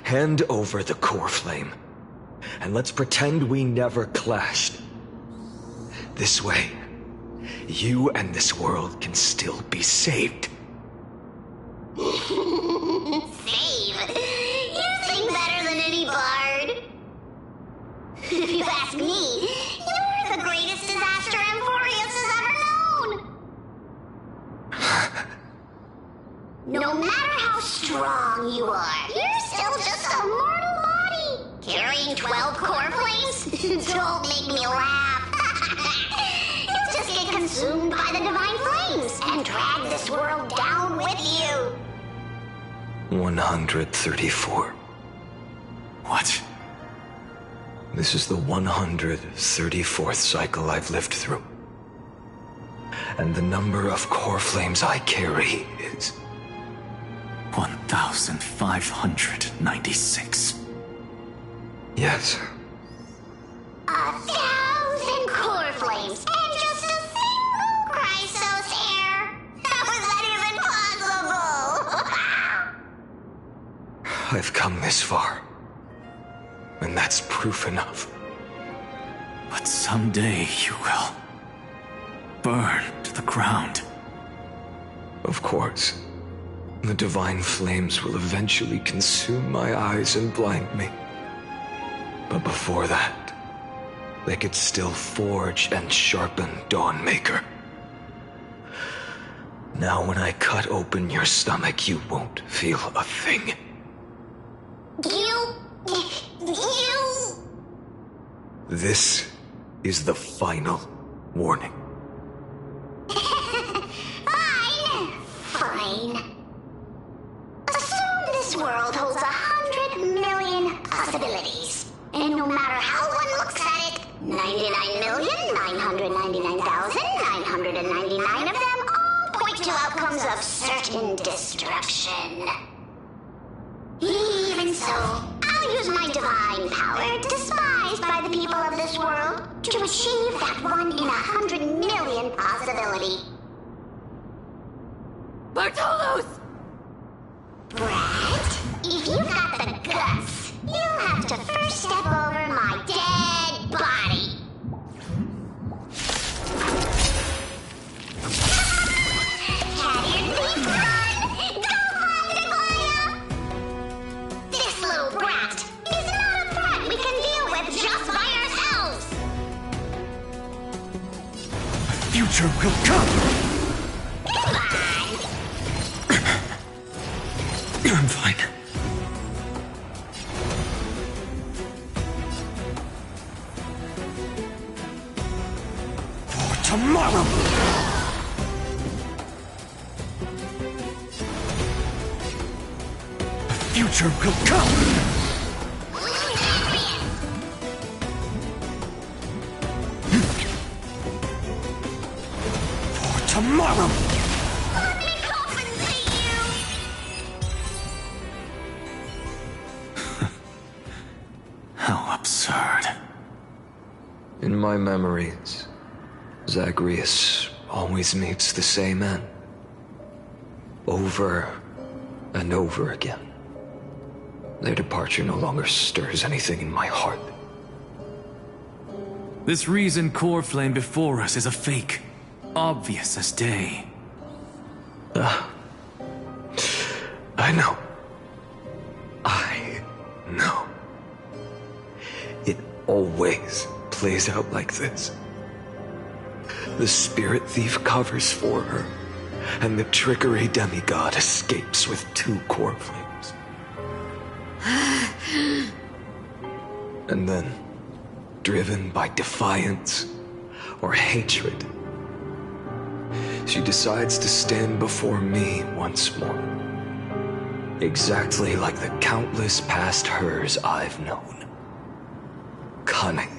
Hand over the core flame, and let's pretend we never clashed. This way, you and this world can still be saved. Save? You sing better than any bard. If you ask me, you're the greatest disaster amphoreus has ever known. No matter how strong you are, you're still just a mortal body. Carrying 12 core flames? Don't make me laugh. You'll just get consumed by the divine flames and drag this world down with you. 134. What? This is the 134th cycle I've lived through. And the number of core flames I carry is 1,596. Yes. 1,000 core flames and just a single Chrysos hair. How is that even possible? I've come this far, and that's proof enough. But someday you will burn to the ground. Of course, the divine flames will eventually consume my eyes and blind me. But before that, they could still forge and sharpen Dawnmaker. Now when I cut open your stomach, you won't feel a thing. You... This is the final warning. Fine. Assume this world holds 100 million possibilities. And no matter how one looks at it, 99,999,999 of them all point to outcomes of certain destruction. Even so, I'll use my divine power, despised by the people of this world, to achieve that 1 in 100 million possibility. Bartolos! Brett, if you've got the guts, You'll have to first step over my dead body. Cat-eared thief, run! Go, Magdalena! This little brat is not a threat we can deal with just by ourselves! Future will come! I'm fine. For tomorrow! The future will come! For tomorrow! Let me compensate you! How absurd. In my memories, Zagreus always meets the same end. Over and over again. Their departure no longer stirs anything in my heart. This reason core flame before us is a fake. Obvious as day. I know. I know. It always plays out like this. The spirit thief covers for her, and the trickery demigod escapes with 2 core flames. And then, driven by defiance or hatred, she decides to stand before me once more. Exactly like the countless past hers I've known. Cunning.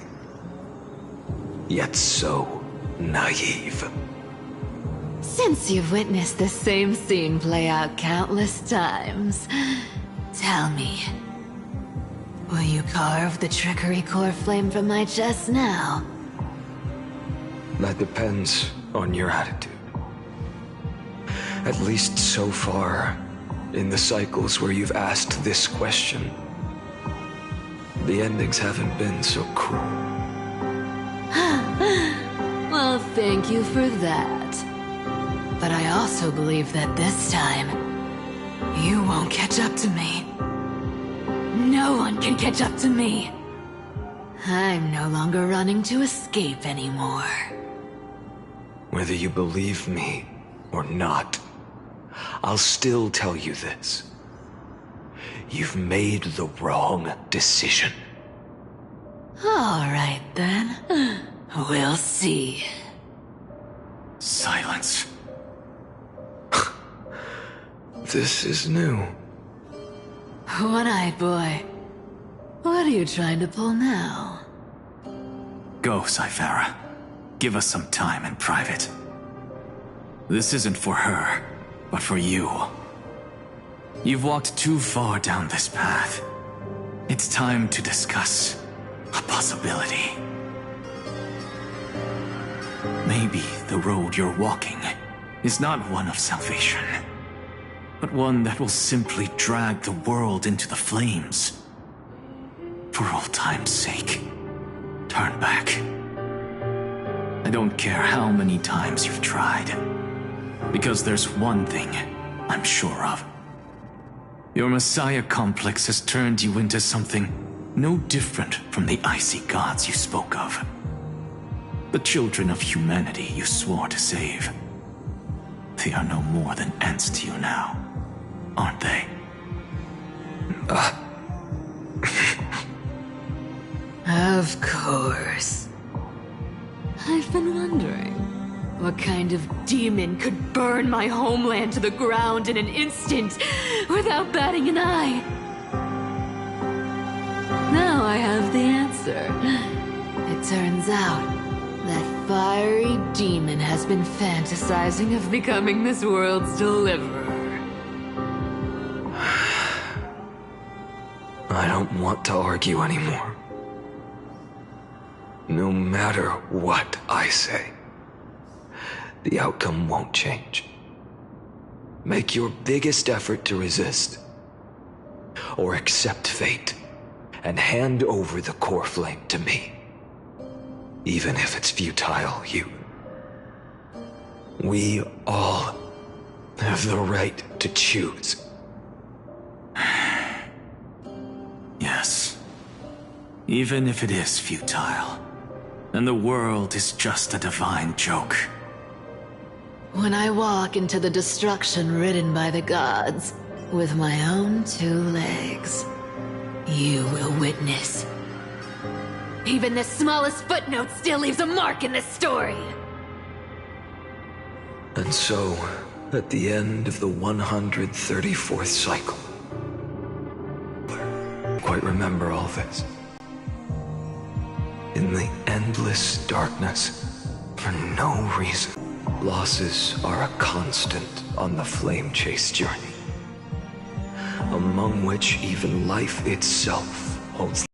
Yet so naive. Since you've witnessed the same scene play out countless times, tell me, will you carve the trickery core flame from my chest now? That depends on your attitude. At least so far, in the cycles where you've asked this question, the endings haven't been so cruel. Well, thank you for that. But I also believe that this time, you won't catch up to me. No one can catch up to me. I'm no longer running to escape anymore. Whether you believe me or not, I'll still tell you this. You've made the wrong decision. All right, then. We'll see. Silence. This is new. One-eyed boy. What are you trying to pull now? Go, Cyphara. Give us some time in private. This isn't for her, but for you. You've walked too far down this path. It's time to discuss a possibility. Maybe the road you're walking is not one of salvation, but one that will simply drag the world into the flames. For old time's sake, turn back. I don't care how many times you've tried, because there's one thing I'm sure of. Your Messiah complex has turned you into something no different from the icy gods you spoke of. The children of humanity you swore to save. They are no more than ants to you now, aren't they? Of course. I've been wondering, what kind of demon could burn my homeland to the ground in an instant without batting an eye? Now I have the answer. It turns out that fiery demon has been fantasizing of becoming this world's deliverer. I don't want to argue anymore. No matter what I say, the outcome won't change. Make your biggest effort to resist, or accept fate and hand over the core flame to me. Even if it's futile, we all have the right to choose. Yes. Even if it is futile, and the world is just a divine joke. When I walk into the destruction written by the gods, with my own 2 legs, you will witness. Even the smallest footnote still leaves a mark in this story. And so, at the end of the 134th cycle, I quite remember all this. In the endless darkness, for no reason, losses are a constant on the flame chase journey, among which even life itself holds.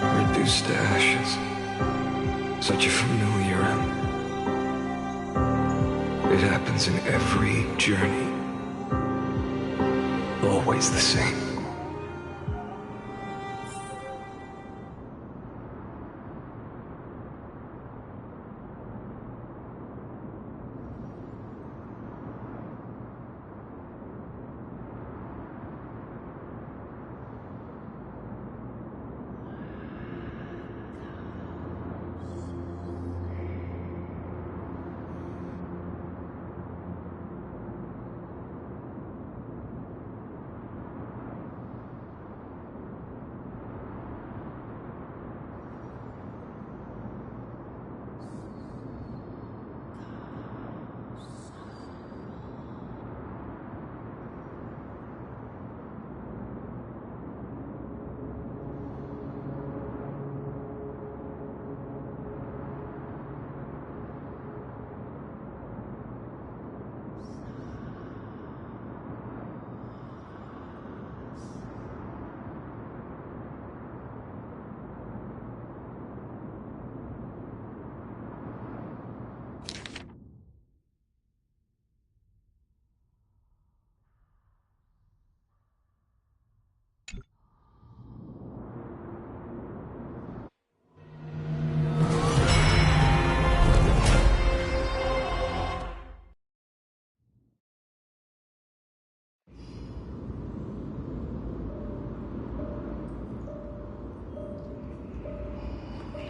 Reduced to ashes. Such a familiar end. It happens in every journey. Always the same.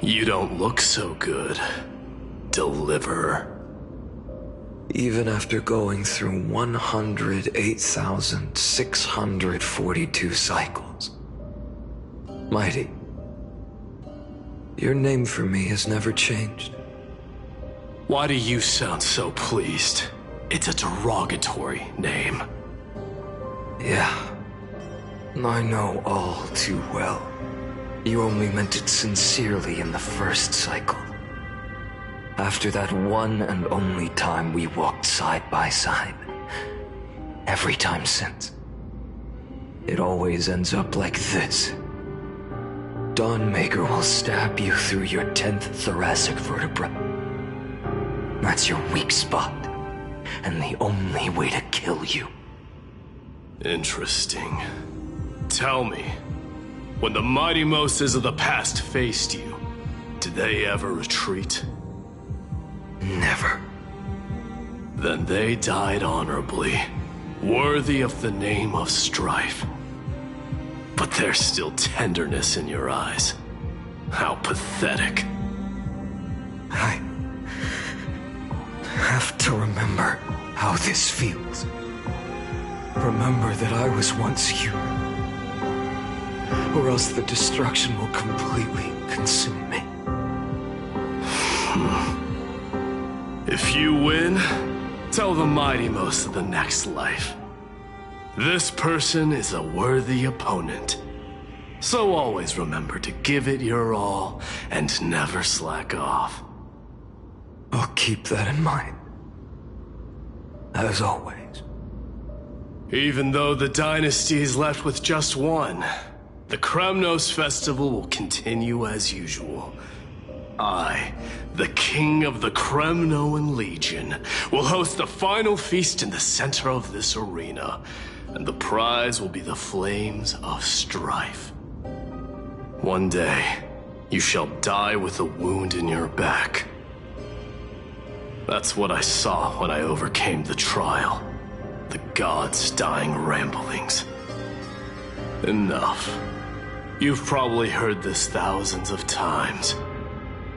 You don't look so good, Deliverer. Even after going through 108,642 cycles. Mighty, your name for me has never changed. Why do you sound so pleased? It's a derogatory name. Yeah, I know all too well. You only meant it sincerely in the first cycle. After that one and only time we walked side by side. Every time since. It always ends up like this. Dawnmaker will stab you through your 10th thoracic vertebra. That's your weak spot, and the only way to kill you. Interesting. Tell me, when the mighty Moses of the past faced you, did they ever retreat? Never. Then they died honorably, worthy of the name of strife. But there's still tenderness in your eyes. How pathetic. I have to remember how this feels. Remember that I was once human. Or else the destruction will completely consume me. If you win, tell the mighty most of the next life. This person is a worthy opponent. So always remember to give it your all and never slack off. I'll keep that in mind. As always. Even though the dynasty is left with just one, the Kremnos festival will continue as usual. I, the king of the Kremnoan Legion, will host the final feast in the center of this arena, and the prize will be the flames of strife. One day, you shall die with a wound in your back. That's what I saw when I overcame the trial. The gods' dying ramblings. Enough. You've probably heard this thousands of times.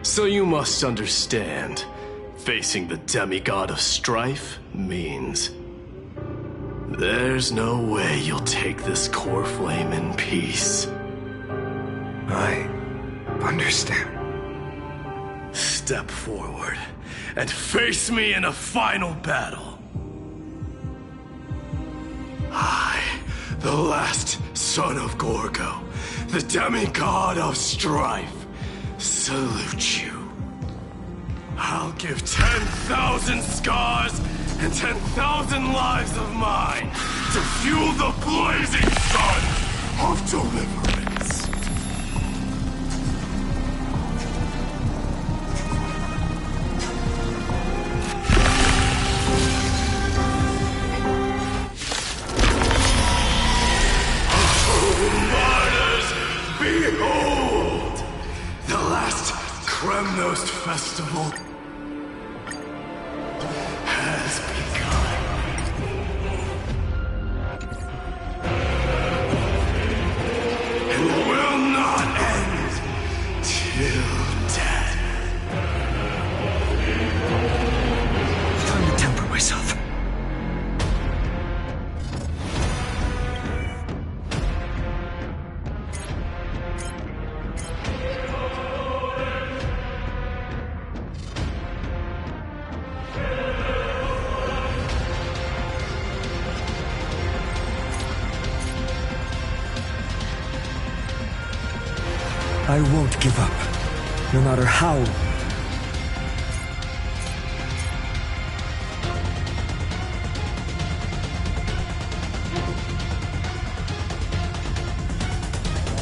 So you must understand, facing the demigod of strife means there's no way you'll take this core flame in peace. I understand. Step forward and face me in a final battle. I, the last son of Gorgo, the demigod of strife, salute you. I'll give 10,000 scars and 10,000 lives of mine to fuel the blazing sun of deliverance. Behold! The last Kremnos festival has begun. And will not end till death. Time to temper myself. I won't give up, no matter how.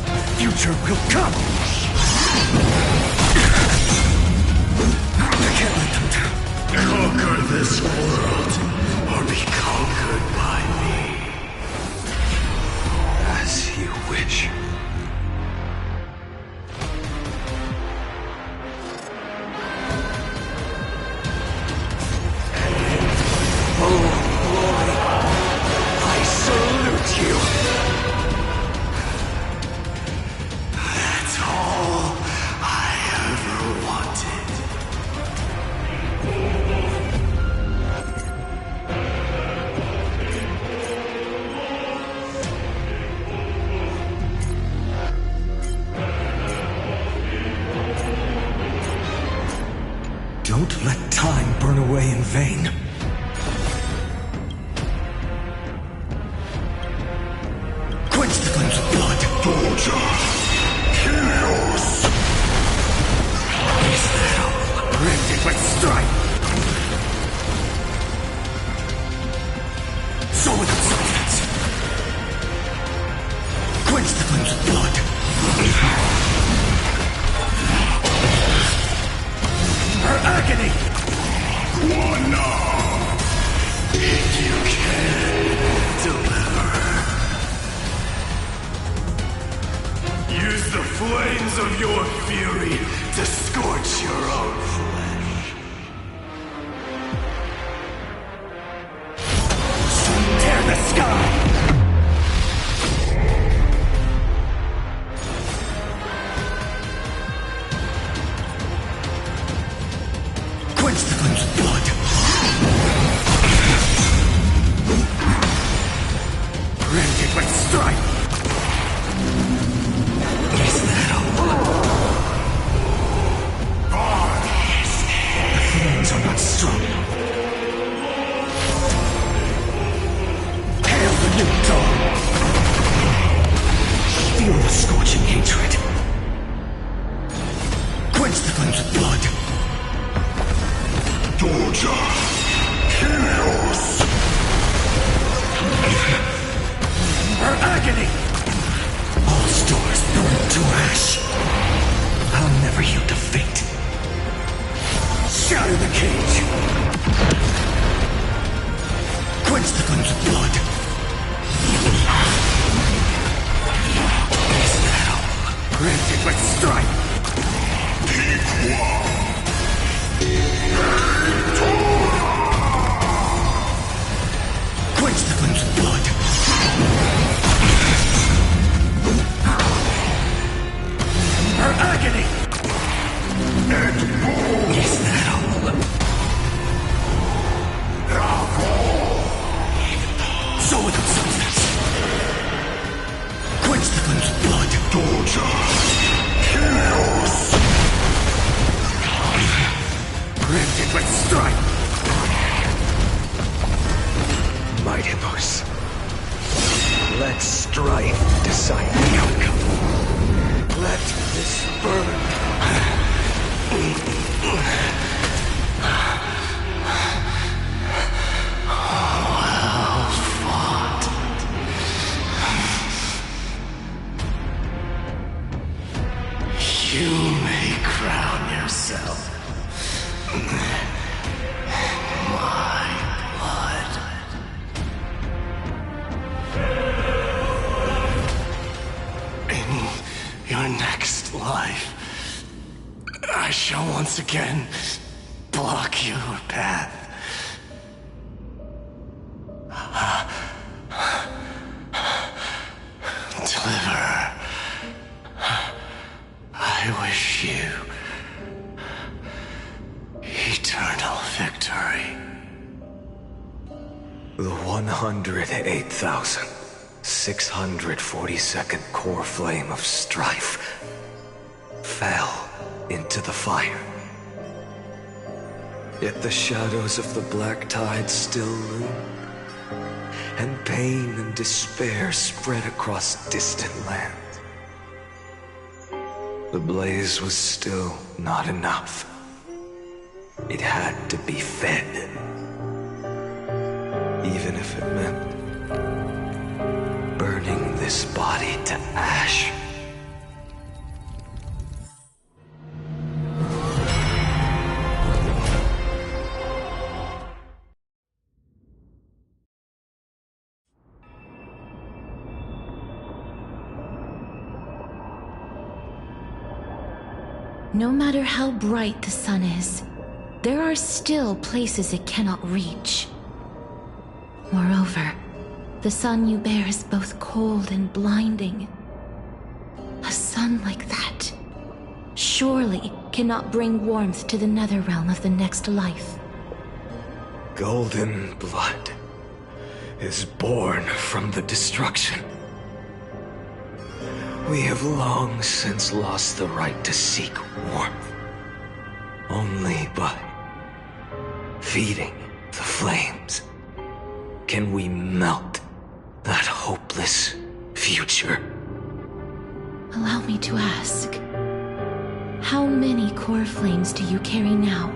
The future will come! I can't let them down. Conquer this world, or be conquered by me. As you wish. That's all I ever wanted. Don't let time burn away in vain. Quench the flames of blood. Torture! Chaos! Is that all? Rifted with strife! So without substance. Quench the flames of blood. Her agony! One now! If you can deliver. Use the flames of your fury to scorch your own flesh. Tear the sky! Quench the flames of blood! Rented with strife! Is that all? The flames are not strong. Hail the new dawn! Feel the scorching hatred. Quench the flames of blood. Torture! Chaos! Her agony! All stars burn to ash. I'll never yield to fate. Granted with strife! Quench the flames of blood! Her agony! Is that all? So without substance! Quench the flames of blood! Torture! Chaos! Granted with strife! Mightyverse. Let strife decide the outcome. Let this burn. Well fought. You may crown yourself. My blood. In your next life, I shall once again block your path. Deliver. I wish you eternal victory. The 108,642nd core flame of strife fell into the fire. Yet the shadows of the black tide still loom, and pain and despair spread across distant lands. The blaze was still not enough. It had to be fed. Even if it meant burning this body to ash. No matter how bright the sun is, there are still places it cannot reach. Moreover, the sun you bear is both cold and blinding. A sun like that surely cannot bring warmth to the netherrealm of the next life. Golden blood is born from the destruction. We have long since lost the right to seek warmth. Only by feeding the flames can we melt that hopeless future. Allow me to ask, how many core flames do you carry now?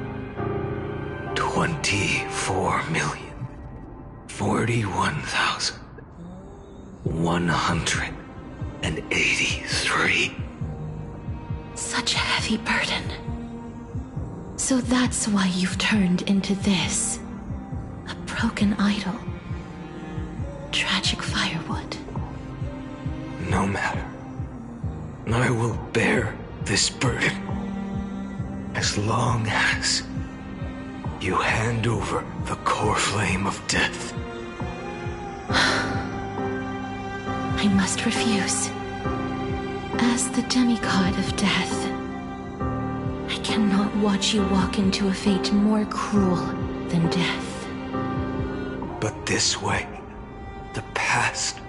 24,041,183. Such a heavy burden. So that's why you've turned into this. A broken idol. Tragic firewood. No matter. I will bear this burden as long as you hand over the core flame of death. I must refuse. As the demigod of death, I cannot watch you walk into a fate more cruel than death. But this way, the past,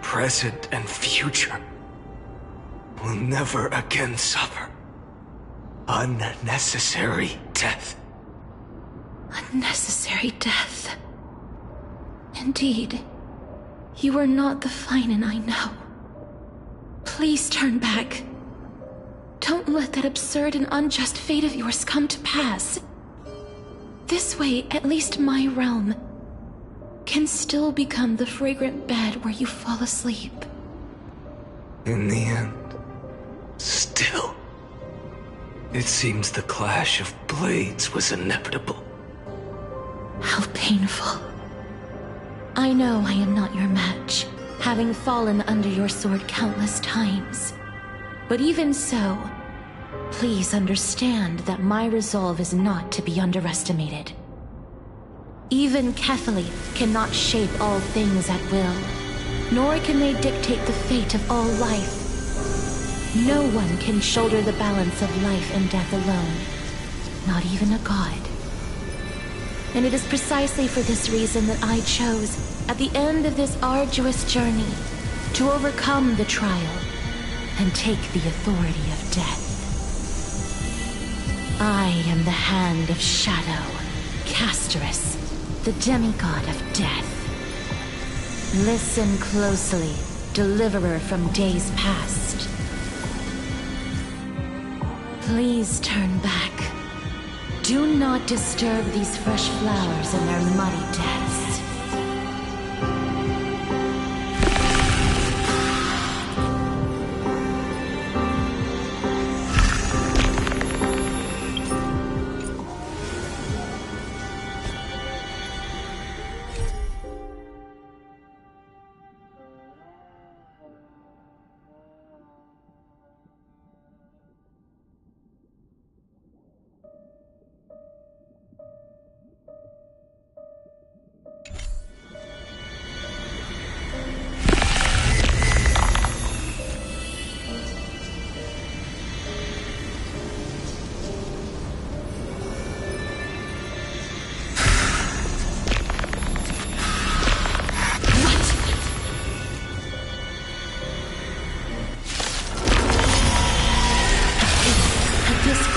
present, and future will never again suffer unnecessary death. Unnecessary death. Indeed, you are not the Finan I know. Please turn back. Don't let that absurd and unjust fate of yours come to pass. This way, at least my realm can still become the fragrant bed where you fall asleep. In the end, still, it seems the clash of blades was inevitable. How painful. I know I am not your match, having fallen under your sword countless times. But even so, please understand that my resolve is not to be underestimated. Even Kefali cannot shape all things at will, nor can they dictate the fate of all life. No one can shoulder the balance of life and death alone, not even a god. And it is precisely for this reason that I chose, at the end of this arduous journey, to overcome the trial and take the authority of death. I am the Hand of Shadow, Casterus, the demigod of death. Listen closely, deliverer from days past. Please turn back. Do not disturb these fresh flowers in their muddy deaths.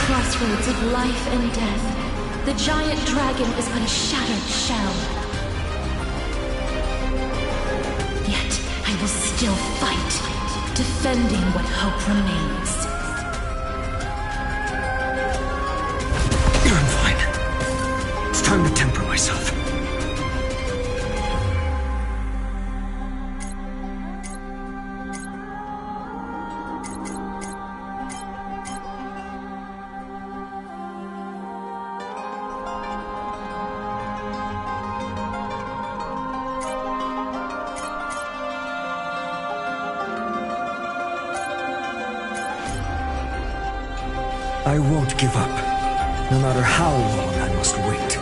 Crossroads of life and death, the giant dragon is but a shattered shell. Yet I will still fight, defending what hope remains. I'm fine. It's time to temper myself. I won't give up, no matter how long I must wait.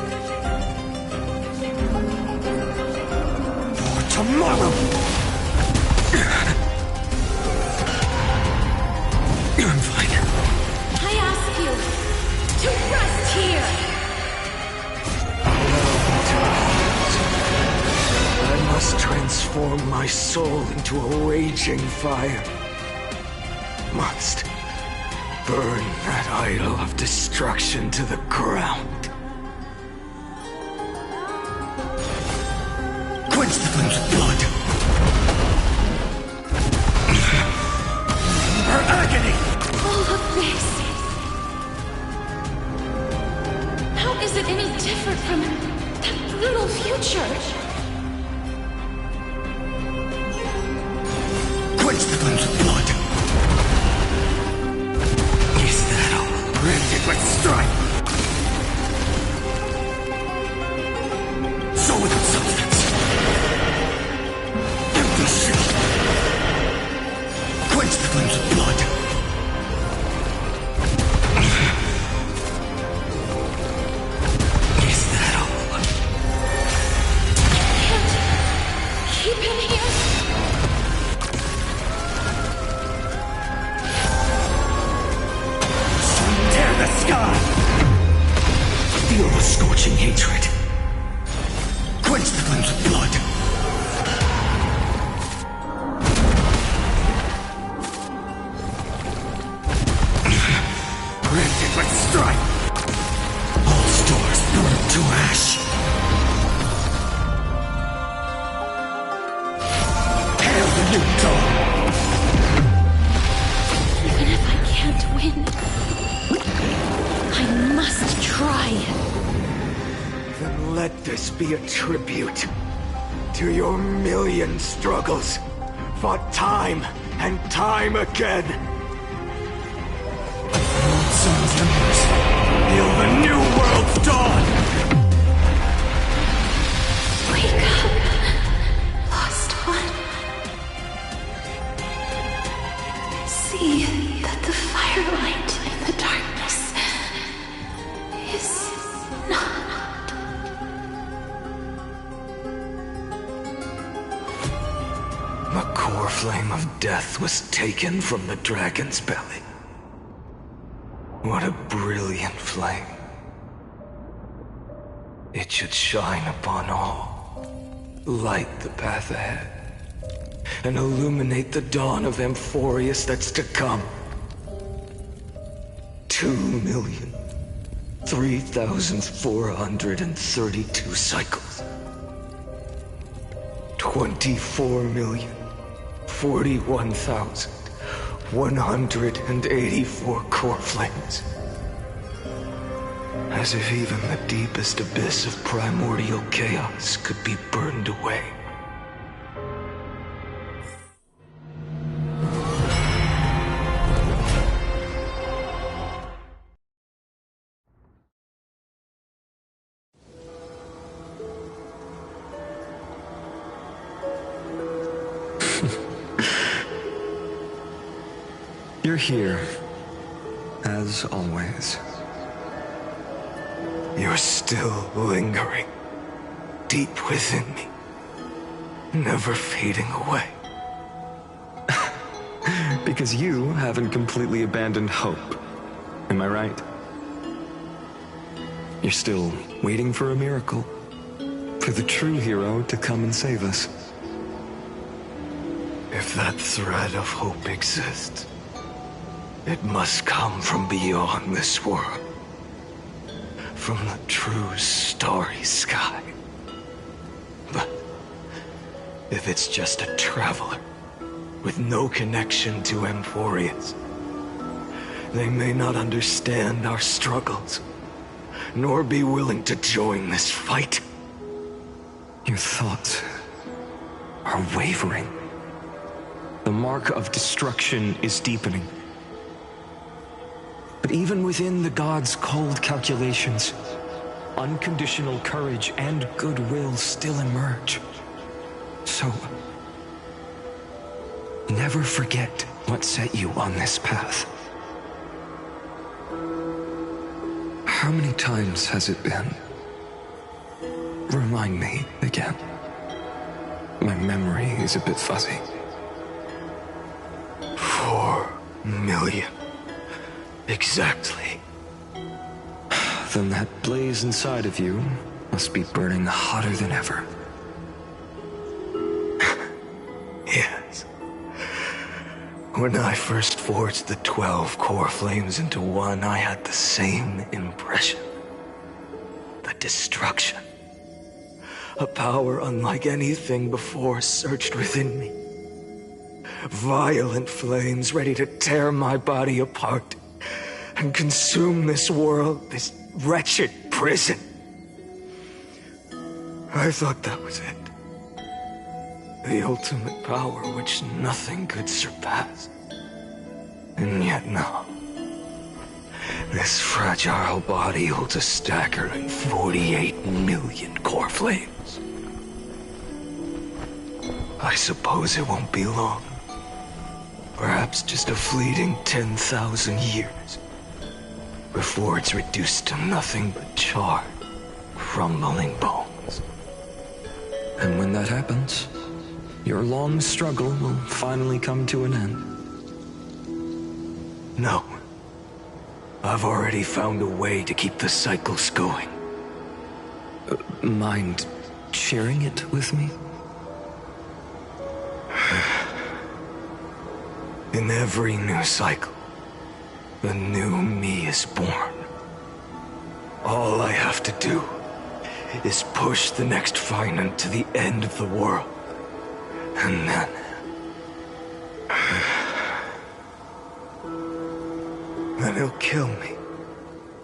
For tomorrow! I'm fine. I ask you to rest here! I must transform my soul into a raging fire. Must burn that idol of destruction to the ground. Quench the flames of blood. Her agony! All of this. How is it any different from that brutal future? Quench the flames of blood. Branded with strife! So without substance. Empty shell. Quench the flames of blood. Is that all? I can't keep him here. The sky! Feel the scorching hatred. Quench the flames of blood. Branded with strife. All stars burned to ash. Hail the new dawn! Even if I can't win, I must try. Then let this be a tribute to your million struggles, fought time and time again. Old sun's embers, hail the new world's dawn! Wake up, lost one. See see that the firelight in the darkness is not. The core flame of death was taken from the dragon's belly. What a brilliant flame. It should shine upon all, light the path ahead, and illuminate the dawn of Amphoreus that's to come. 2,003,432 cycles. 24,041,184 core flames. As if even the deepest abyss of primordial chaos could be burned away. You're here, as always. You're still lingering, deep within me, never fading away. Because you haven't completely abandoned hope. Am I right? You're still waiting for a miracle, for the true hero to come and save us. If that thread of hope exists, it must come from beyond this world. From the true starry sky. But if it's just a traveler with no connection to Amphoreus, they may not understand our struggles, nor be willing to join this fight. Your thoughts are wavering. The mark of destruction is deepening. But even within the gods' cold calculations, unconditional courage and goodwill still emerge. So, never forget what set you on this path. How many times has it been? Remind me again. My memory is a bit fuzzy. 4 million. Exactly. Then that blaze inside of you must be burning hotter than ever. Yes. When I first forged the 12 core flames into one, I had the same impression. The destruction. A power unlike anything before surged within me. Violent flames ready to tear my body apart and consume this world, this wretched prison. I thought that was it. The ultimate power which nothing could surpass. And yet no. This fragile body holds a staggering 48 million core flames. I suppose it won't be long. Perhaps just a fleeting 10,000 years. Before it's reduced to nothing but charred, crumbling bones. And when that happens, your long struggle will finally come to an end. No. I've already found a way to keep the cycles going. Mind sharing it with me? In every new cycle, the new me is born. All I have to do is push the next Finant to the end of the world. And then... then he'll kill me.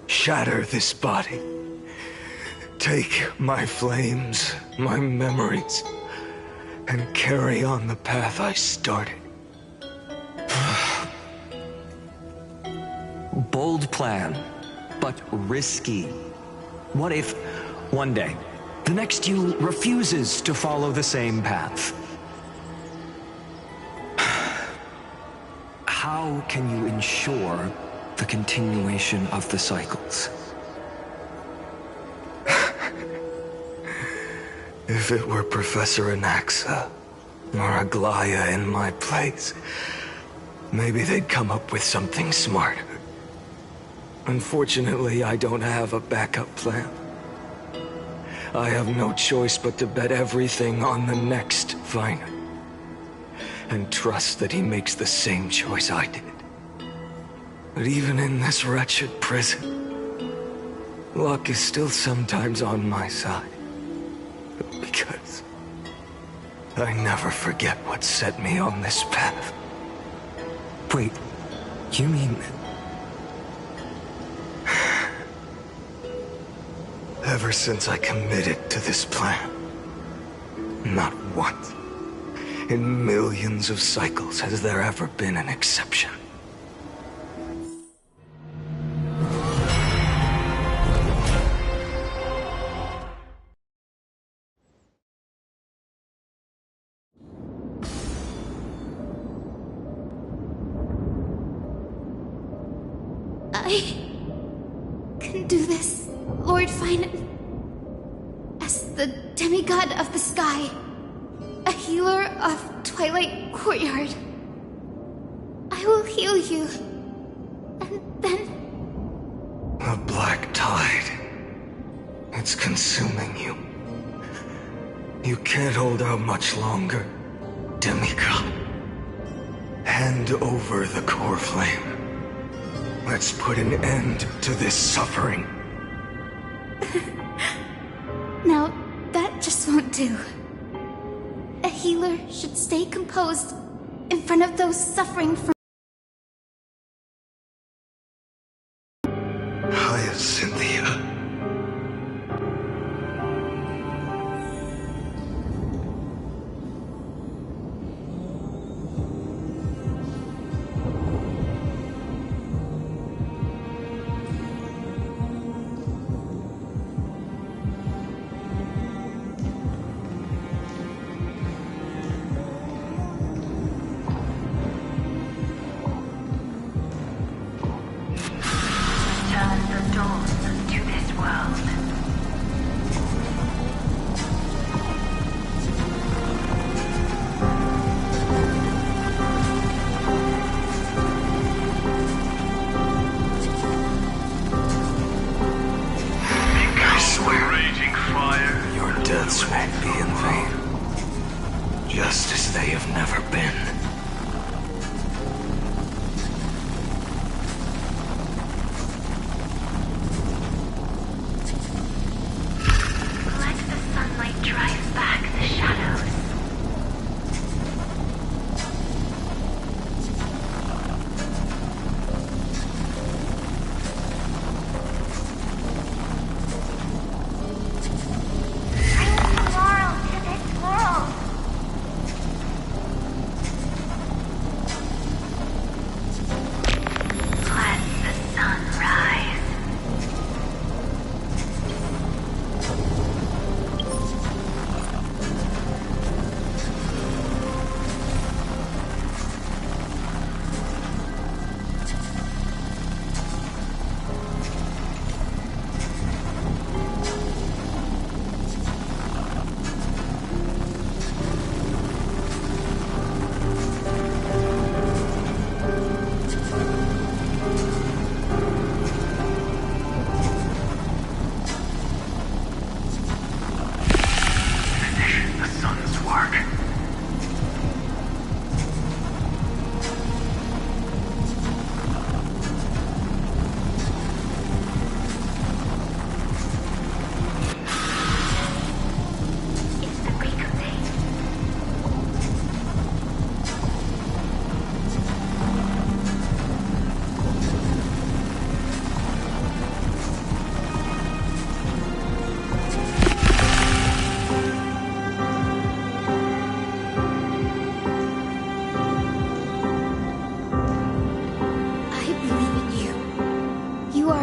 Shatter this body. Take my flames, my memories, and carry on the path I started. Bold plan, but risky. What if, one day, the next you refuses to follow the same path? how can you ensure the continuation of the cycles? If it were Professor Anaxa or Aglaya in my place, maybe they'd come up with something smarter. Unfortunately, I don't have a backup plan. I have no choice but to bet everything on the next fighter, and trust that he makes the same choice I did. But even in this wretched prison, luck is still sometimes on my side. Because I never forget what set me on this path. Wait, you mean... Ever since I committed to this plan, not once in millions of cycles has there ever been an exception. I can do this, Lord Finan. As the demigod of the sky, a healer of Twilight Courtyard, I will heal you, and then... A black tide. It's consuming you. You can't hold out much longer, demigod. Hand over the core flame. Let's put an end to this suffering. Now, that just won't do. A healer should stay composed in front of those suffering from... Hyacinthia.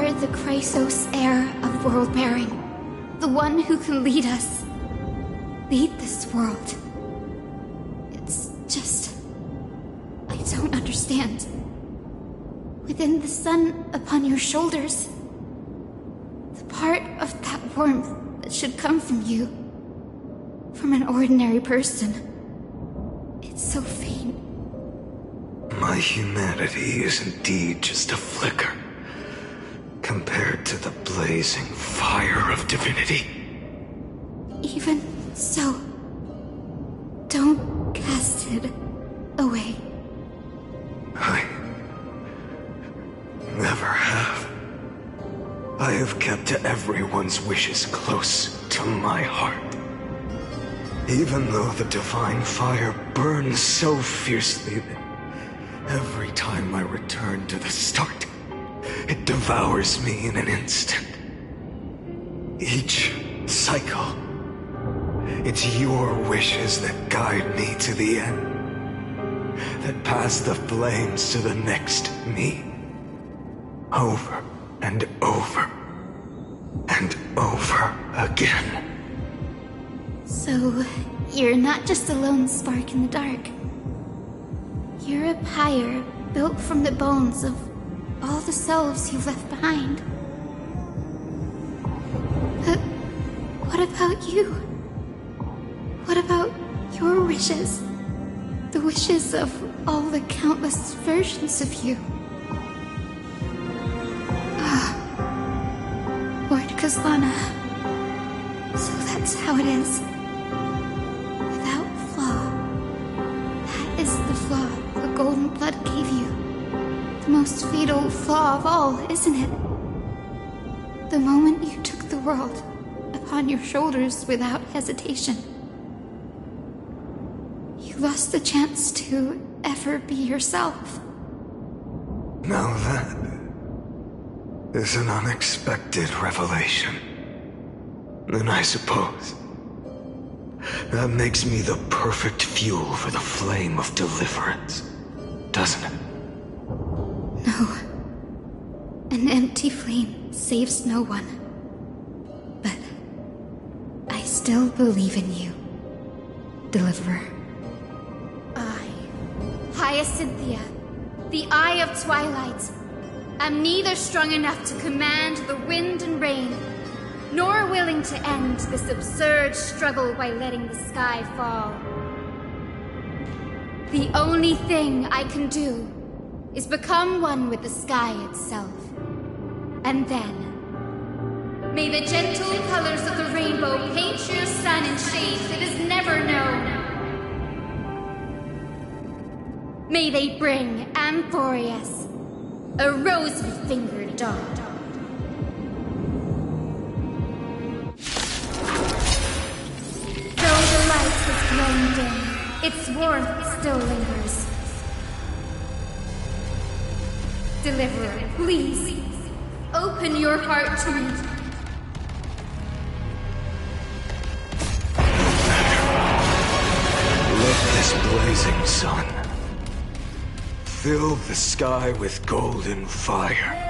The Chrysos heir of world-bearing. The one who can lead us. Lead this world. It's just... I don't understand. within the sun upon your shoulders. The part of that warmth that should come from you, from an ordinary person. It's so faint. My humanity is indeed just a flicker, compared to the blazing fire of divinity. Even so, don't cast it away. I never have. I have kept everyone's wishes close to my heart. Even though the divine fire burns so fiercely that every time I return to the start, it devours me in an instant. Each cycle, it's your wishes that guide me to the end, that pass the flames to the next me. Over and over and over again. So, you're not just a lone spark in the dark. You're a pyre built from the bones of all the selves you've left behind. But what about you? What about your wishes? The wishes of all the countless versions of you? Lord Kazlana. So that's how it is. Without flaw. That is the flaw the golden blood gave you. The most fatal flaw of all, isn't it? The moment you took the world upon your shoulders without hesitation. You lost the chance to ever be yourself. Now that is an unexpected revelation. Then I suppose that makes me the perfect fuel for the flame of deliverance, doesn't it? No. An empty flame saves no one. But I still believe in you, Deliverer. I, Hyacinthia, the Eye of Twilight, am neither strong enough to command the wind and rain, nor willing to end this absurd struggle by letting the sky fall. The only thing I can do is become one with the sky itself. And then, may the gentle colors of the rainbow paint your sun in shades it has never known. May they bring amphoreus, a rosy-fingered dog. Though the light has grown dim, its warmth still lingers. Deliverer, please, open your heart to me. Let this blazing sun fill the sky with golden fire.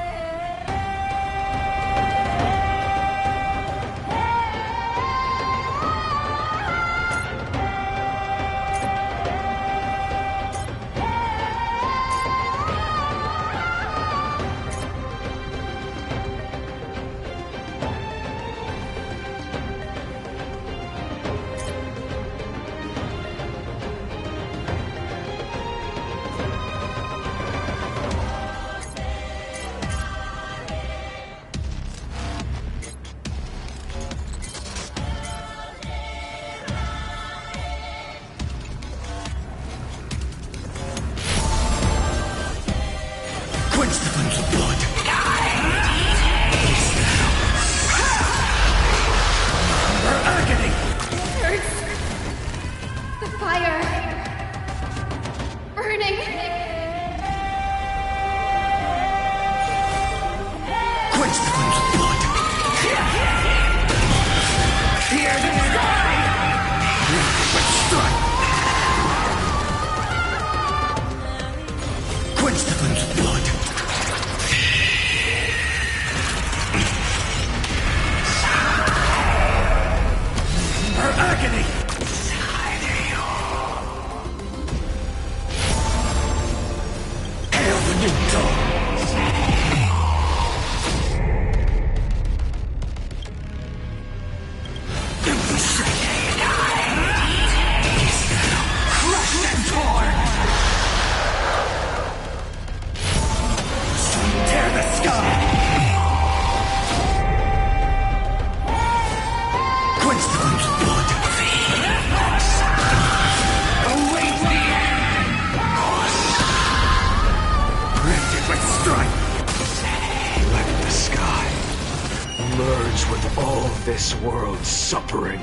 this world's suffering.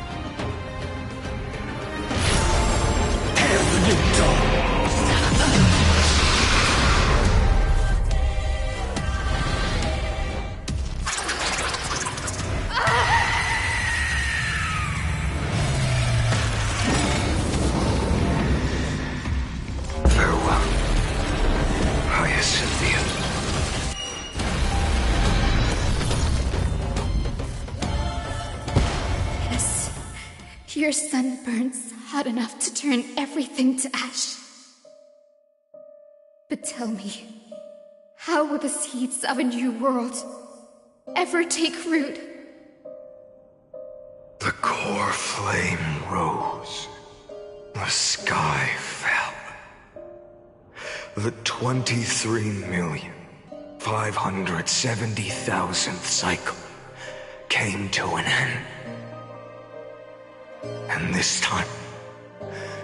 Your sun burns hot enough to turn everything to ash. But tell me, how will the seeds of a new world ever take root? The core flame rose. The sky fell. The 23,570,000th cycle came to an end. And this time,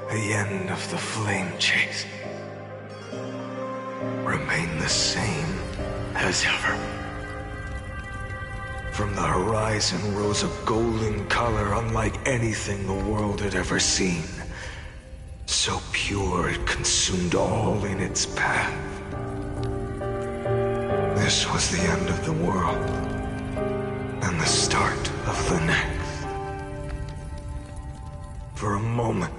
the end of the flame chase remained the same as ever. From the horizon rose a golden color unlike anything the world had ever seen. So pure it consumed all in its path. This was the end of the world, and the start of the next. For a moment,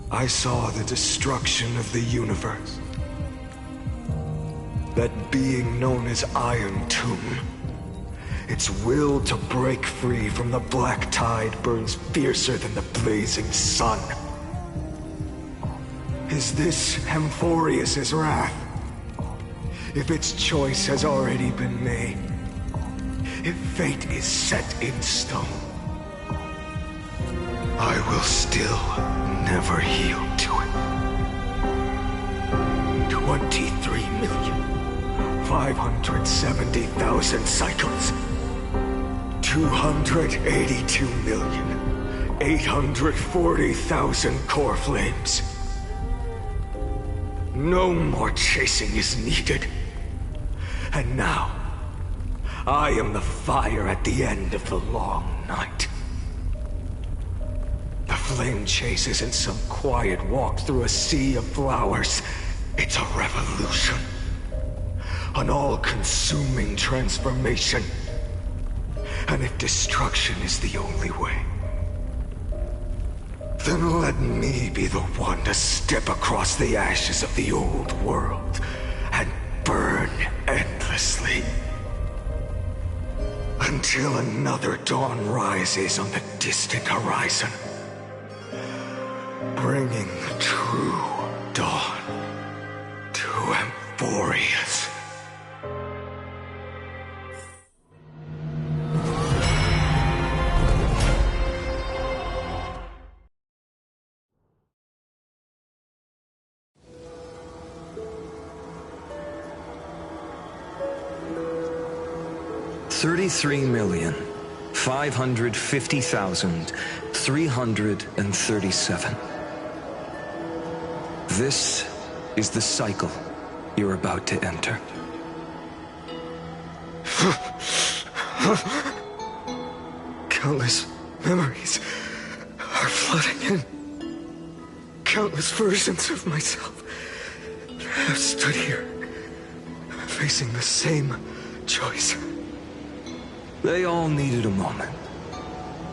I saw the destruction of the universe. That being known as Iron Tomb, its will to break free from the black tide burns fiercer than the blazing sun. Is this amphoreus' wrath? If its choice has already been made, if fate is set in stone, I will still never yield to it. 23,570,000 cycles. 282,840,000 core flames. No more chasing is needed. And now, I am the fire at the end of the long night. The flame chase isn't some quiet walk through a sea of flowers. It's a revolution. An all-consuming transformation. And if destruction is the only way, then let me be the one to step across the ashes of the old world and burn endlessly. Until another dawn rises on the distant horizon, bringing the true dawn to Amphoreus. $33,550,337. This is the cycle you're about to enter. Countless memories are flooding in. Countless versions of myself have stood here, facing the same choice. They all needed a moment,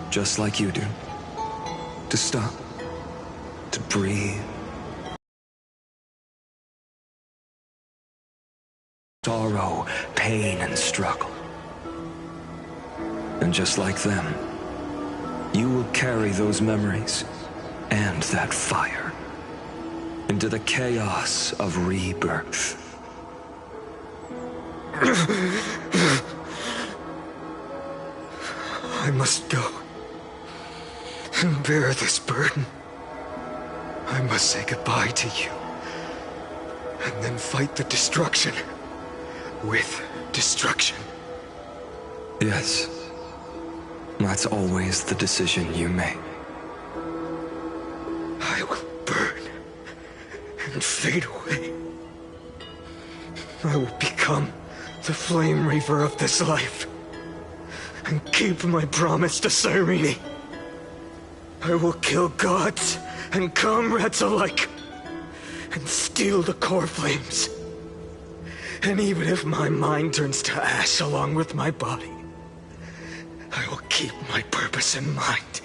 just like you do, to stop, to breathe. Sorrow, pain, and struggle. And just like them, you will carry those memories and that fire into the chaos of rebirth. I must go and bear this burden. I must say goodbye to you, and then fight the destruction with destruction. Yes, that's always the decision you make. I will burn and fade away. I will become the flame reaver of this life. and keep my promise to Cyrene. I will kill gods and comrades alike, and steal the core flames. And even if my mind turns to ash along with my body, I will keep my purpose in mind.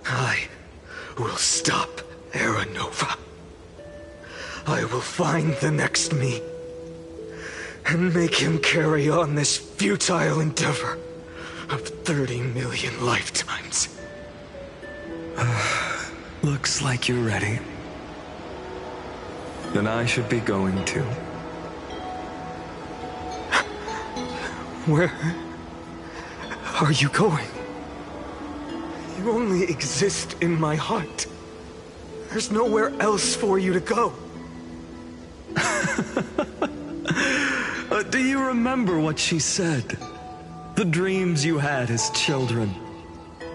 I will stop Era Nova. I will find the next me, and make him carry on this futile endeavor of 30 million lifetimes. Looks like you're ready. Then I should be going too. Where are you going? You only exist in my heart. There's nowhere else for you to go. Do you remember what she said? The dreams you had as children.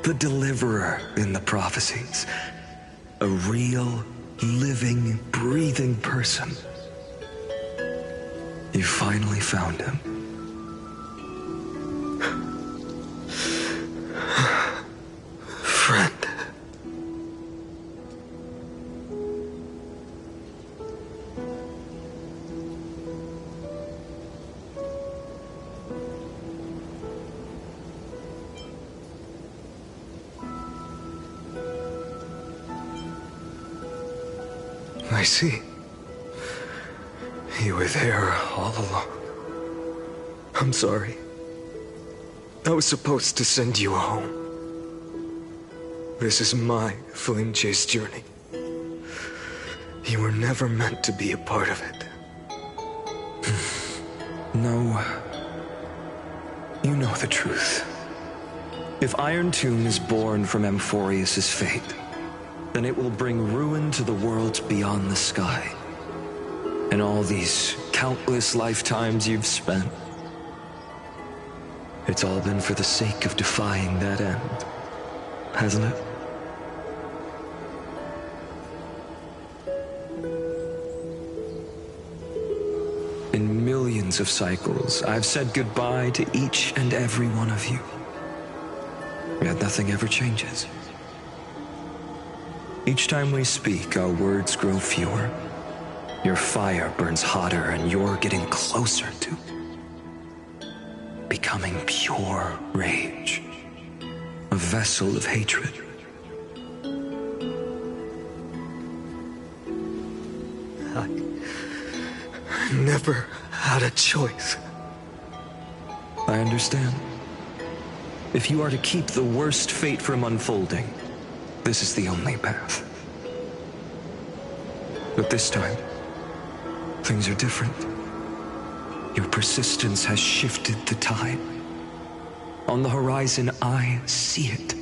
The deliverer in the prophecies. A real, living, breathing person. You finally found him. Friend. I see. You were there all along. I'm sorry. I was supposed to send you home. This is my flame chase journey. You were never meant to be a part of it. No. You know the truth. If Iron Tomb is born from amphoreus' fate, then it will bring ruin to the worlds beyond the sky. And all these countless lifetimes you've spent, it's all been for the sake of defying that end, hasn't it? In millions of cycles, I've said goodbye to each and every one of you. Yet nothing ever changes. Each time we speak, our words grow fewer. Your fire burns hotter, and you're getting closer to becoming pure rage. A vessel of hatred. I never had a choice. I understand. If you are to keep the worst fate from unfolding, this is the only path. But this time, things are different. Your persistence has shifted the tide. On the horizon, I see it.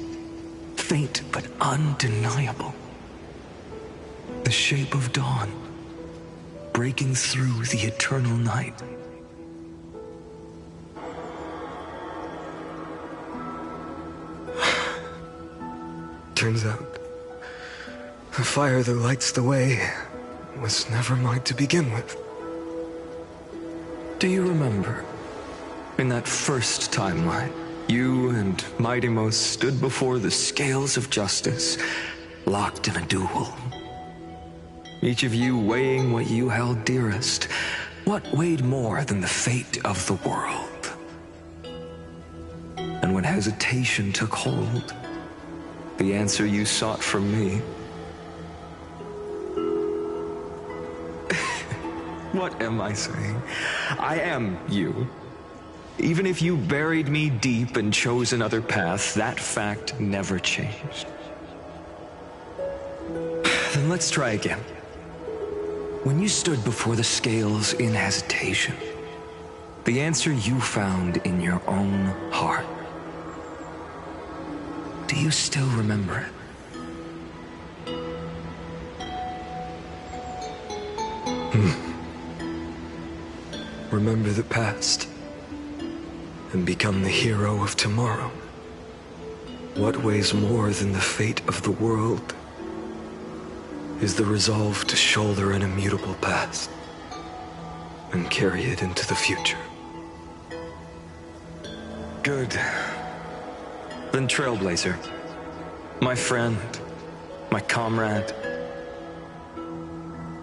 Faint but undeniable. The shape of dawn, breaking through the eternal night. Turns out, the fire that lights the way was never mine to begin with. Do you remember, in that first timeline, you and Mightymost stood before the scales of justice, locked in a duel? Each of you weighing what you held dearest. What weighed more than the fate of the world? And when hesitation took hold, the answer you sought from me. What am I saying? I am you. Even if you buried me deep and chose another path, that fact never changed. Then let's try again. When you stood before the scales in hesitation, the answer you found in your own heart. Do you still remember it? Remember the past and become the hero of tomorrow. What weighs more than the fate of the world is the resolve to shoulder an immutable past and carry it into the future. Good. Then Trailblazer, my friend, my comrade.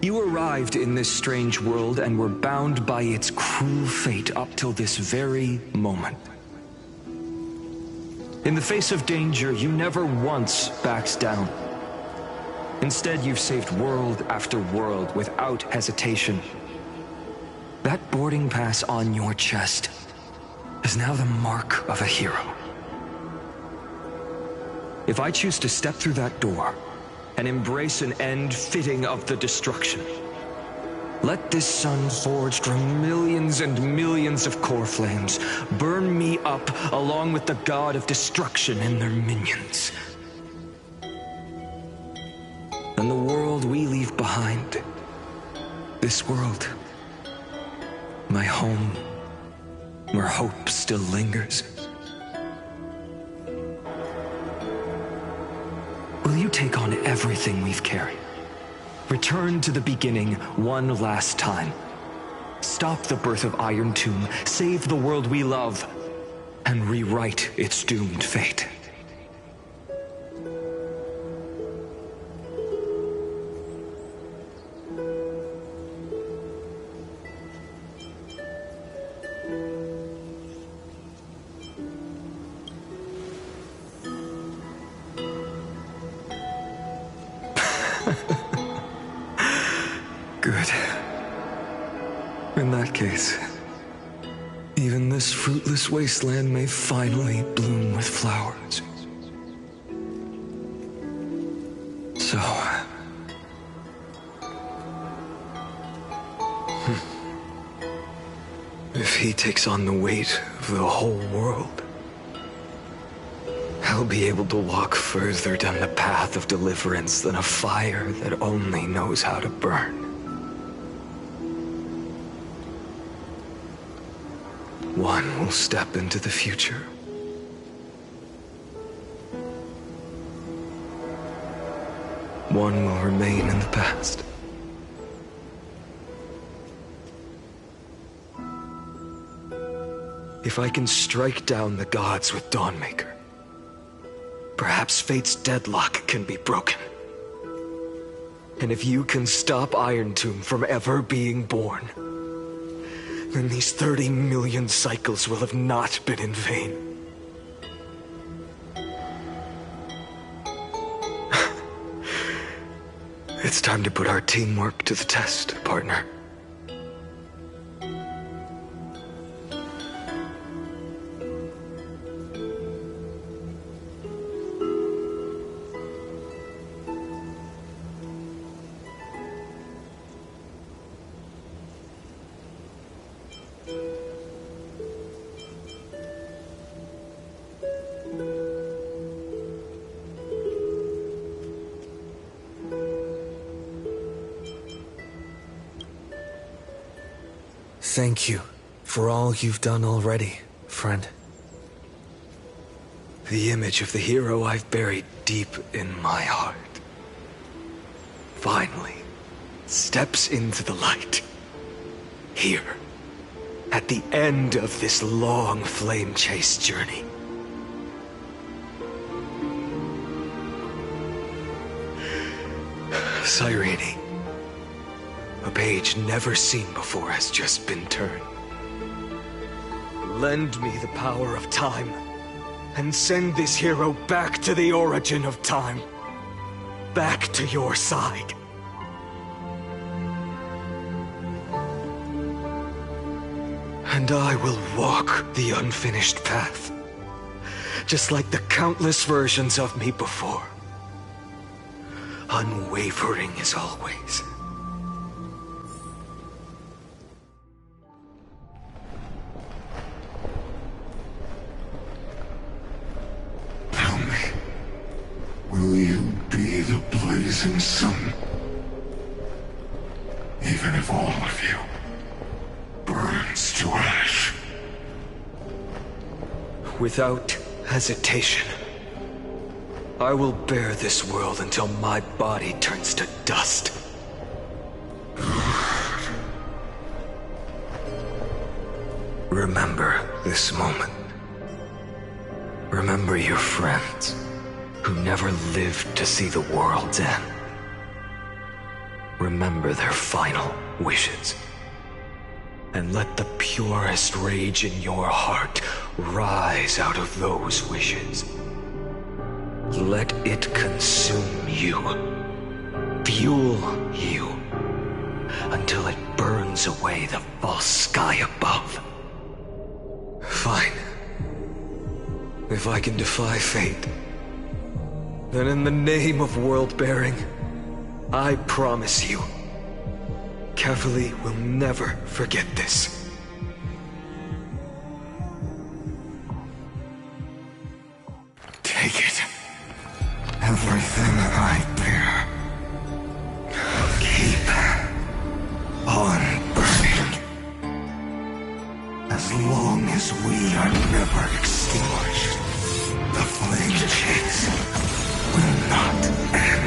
You arrived in this strange world and were bound by its cruel fate up till this very moment. In the face of danger, you never once backed down. Instead, you've saved world after world without hesitation. That boarding pass on your chest is now the mark of a hero. If I choose to step through that door and embrace an end fitting of the destruction, let this sun forged from millions and millions of core flames burn me up along with the god of destruction and their minions. And the world we leave behind, this world, my home, where hope still lingers. Will you take on everything we've carried? Return to the beginning one last time. Stop the birth of Iron Tomb, save the world we love, and rewrite its doomed fate. Good. In that case, even this fruitless wasteland may finally bloom with flowers. So... if he takes on the weight of the whole world, I'll be able to walk further down the path of deliverance than a fire that only knows how to burn. One will step into the future. One will remain in the past. If I can strike down the gods with Dawnmaker, perhaps fate's deadlock can be broken. And if you can stop Iron Tomb from ever being born, then these 30 million cycles will have not been in vain. It's time to put our teamwork to the test, partner. Thank you for all you've done already, friend. The image of the hero I've buried deep in my heart finally steps into the light. Here, at the end of this long flame chase journey. Cyrene. A page never seen before has just been turned. Lend me the power of time, and send this hero back to the origin of time. Back to your side. And I will walk the unfinished path, just like the countless versions of me before. Unwavering as always. Will you be the blazing sun? Even if all of you burns to ash. Without hesitation, I will bear this world until my body turns to dust. Remember this moment. Remember your friends who never lived to see the world's end. Remember their final wishes. And let the purest rage in your heart rise out of those wishes. Let it consume you, fuel you, until it burns away the false sky above. Fine. If I can defy fate, then in the name of world-bearing, I promise you, Kefali will never forget this. Take it. Everything I bear. Keep on burning. As long as we are never extinguished, the flame chase will not end.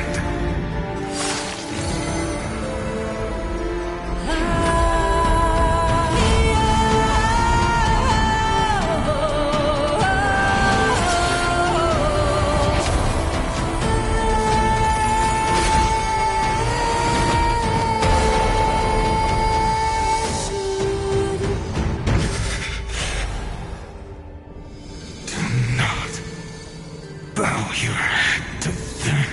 Bow your head to them.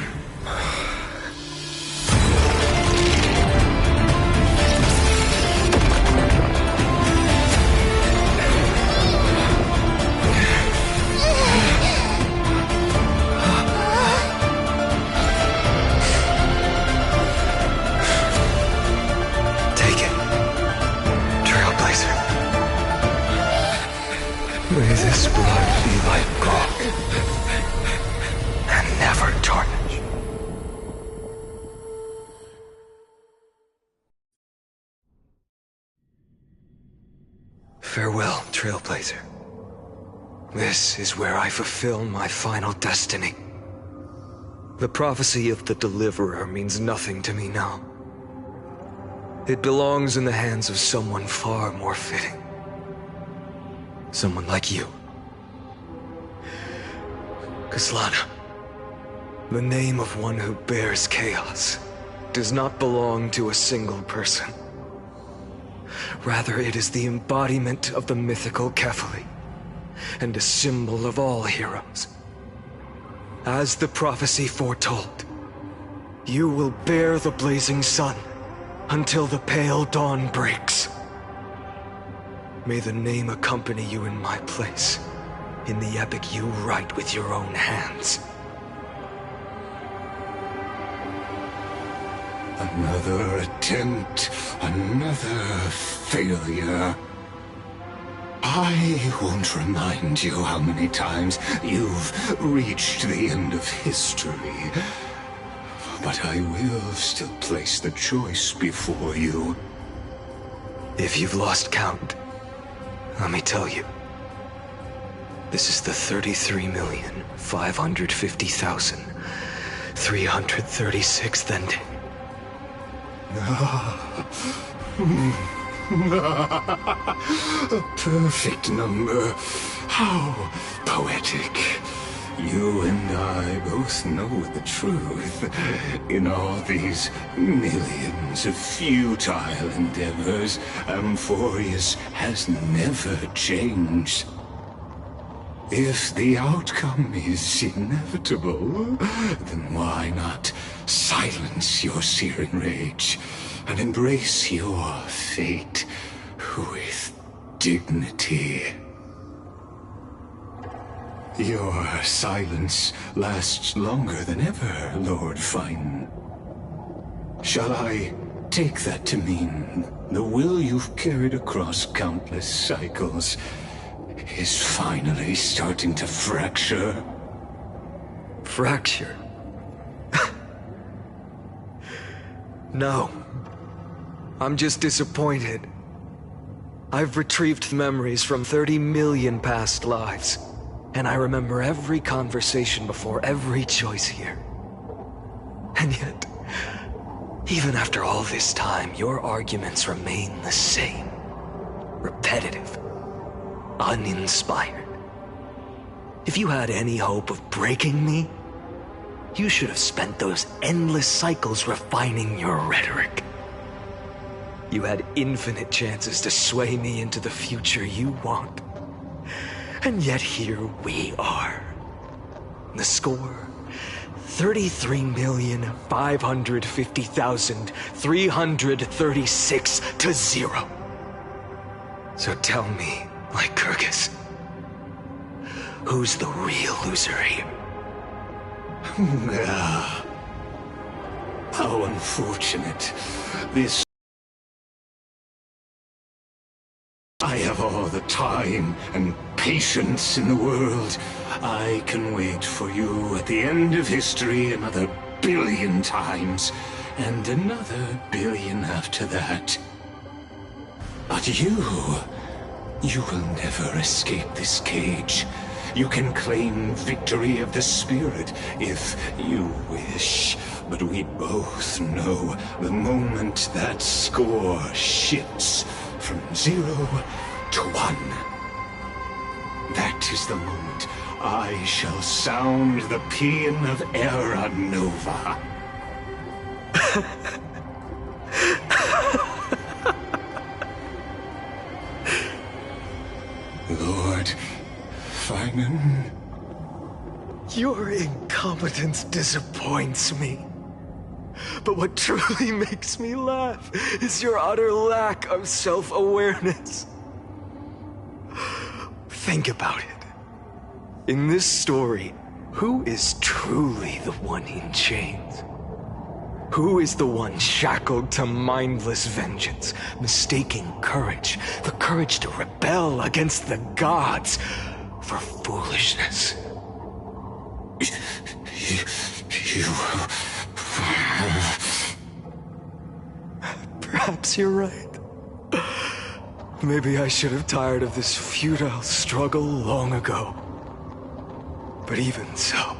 Take it, Trailblazer. May this blood be like gold, and never tarnish. Farewell, Trailblazer. This is where I fulfill my final destiny. The prophecy of the Deliverer means nothing to me now. It belongs in the hands of someone far more fitting. Someone like you. Kaslana, the name of one who bears chaos does not belong to a single person. Rather, it is the embodiment of the mythical Kefali, and a symbol of all heroes. As the prophecy foretold, you will bear the blazing sun until the pale dawn breaks. May the name accompany you in my place, in the epic you write with your own hands. Another attempt, another failure. I won't remind you how many times you've reached the end of history. But I will still place the choice before you. If you've lost count, let me tell you. This is the 33,550,336th ending. A perfect number. How poetic. You and I both know the truth. In all these millions of futile endeavors, amphoreus has never changed. If the outcome is inevitable, then why not silence your searing rage and embrace your fate with dignity? Your silence lasts longer than ever, Lord Fine. Shall I take that to mean the will you've carried across countless cycles is finally starting to fracture? Fracture? No. I'm just disappointed. I've retrieved memories from 30 million past lives, and I remember every conversation before every choice here. And yet, even after all this time, your arguments remain the same. Repetitive. Uninspired. If you had any hope of breaking me, you should have spent those endless cycles refining your rhetoric. You had infinite chances to sway me into the future you want. And yet here we are. The score, 33,550,336 to 0. So tell me, Lycurgus, who's the real loser here? How unfortunate. This... I have all the time and patience in the world. I can wait for you at the end of history another billion times, and another billion after that. But you will never escape this cage. You can claim victory of the spirit if you wish, but we both know the moment that score shifts from 0 to 1. That is the moment I shall sound the paean of Era Nova. Lord Finan? Your incompetence disappoints me. But what truly makes me laugh is your utter lack of self-awareness. Think about it. In this story, who is truly the one in chains? Who is the one shackled to mindless vengeance, mistaking courage, the courage to rebel against the gods, for foolishness? Perhaps you're right. Maybe I should have tired of this futile struggle long ago. But even so,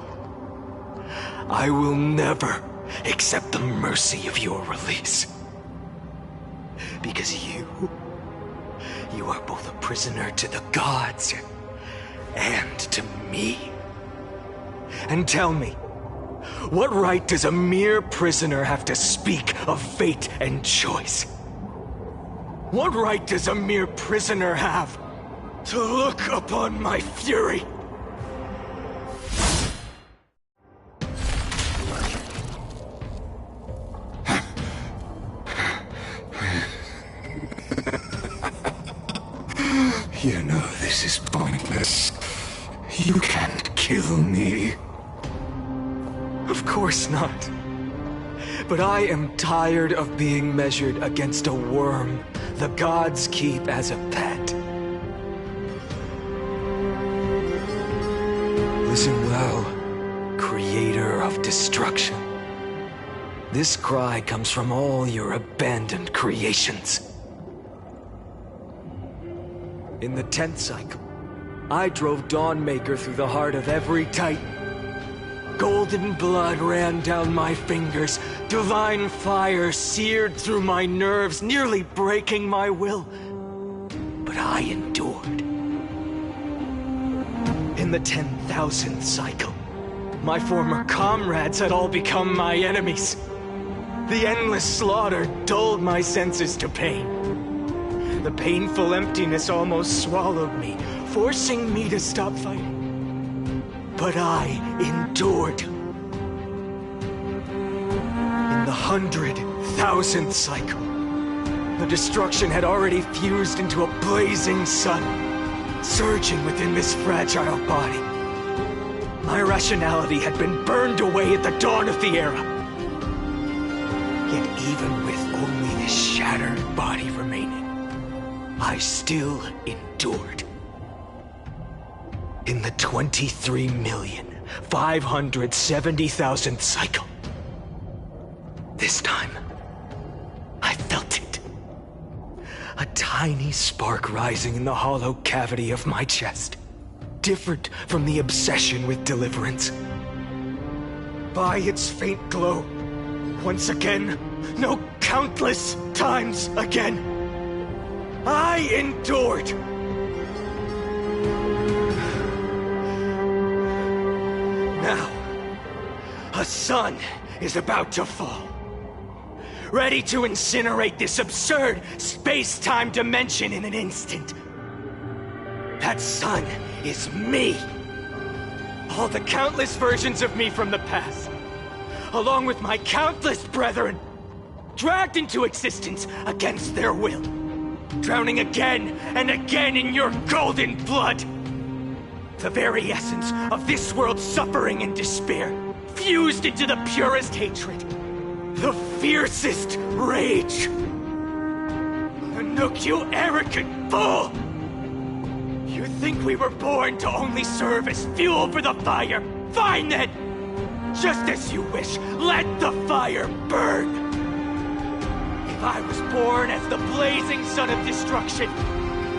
I will never accept the mercy of your release. Because you are both a prisoner to the gods and to me. And tell me, what right does a mere prisoner have to speak of fate and choice? What right does a mere prisoner have to look upon my fury? You know this is pointless. You can't kill me. Of course not. But I am tired of being measured against a worm the gods keep as a pet. Listen well, creator of destruction. This cry comes from all your abandoned creations. In the 10th cycle, I drove Dawnmaker through the heart of every Titan. Golden blood ran down my fingers, divine fire seared through my nerves, nearly breaking my will. But I endured. In the 10,000th cycle, my former comrades had all become my enemies. The endless slaughter dulled my senses to pain. The painful emptiness almost swallowed me, forcing me to stop fighting. But I endured. In the 100,000th cycle, the destruction had already fused into a blazing sun, surging within this fragile body. My rationality had been burned away at the dawn of the era. Yet even with only this shattered body remaining, I still endured. In the 23,570,000th cycle. This time, I felt it. A tiny spark rising in the hollow cavity of my chest. Different from the obsession with deliverance. By its faint glow, once again, no, countless times again, I endured. sun is about to fall. Ready to incinerate this absurd space-time dimension in an instant. That sun is me. All the countless versions of me from the past, along with my countless brethren, dragged into existence against their will, drowning again and again in your golden blood. The very essence of this world's suffering and despair, fused into the purest hatred, the fiercest rage. Anouk, you arrogant fool! You think we were born to only serve as fuel for the fire? Fine then! Just as you wish, let the fire burn! If I was born as the blazing sun of destruction,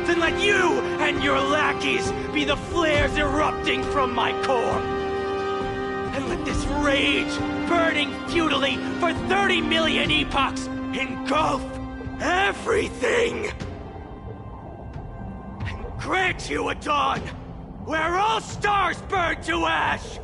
then let you and your lackeys be the flares erupting from my core. And let this rage, burning futilely for 30 million epochs, engulf everything! And grant you a dawn where all stars burn to ash!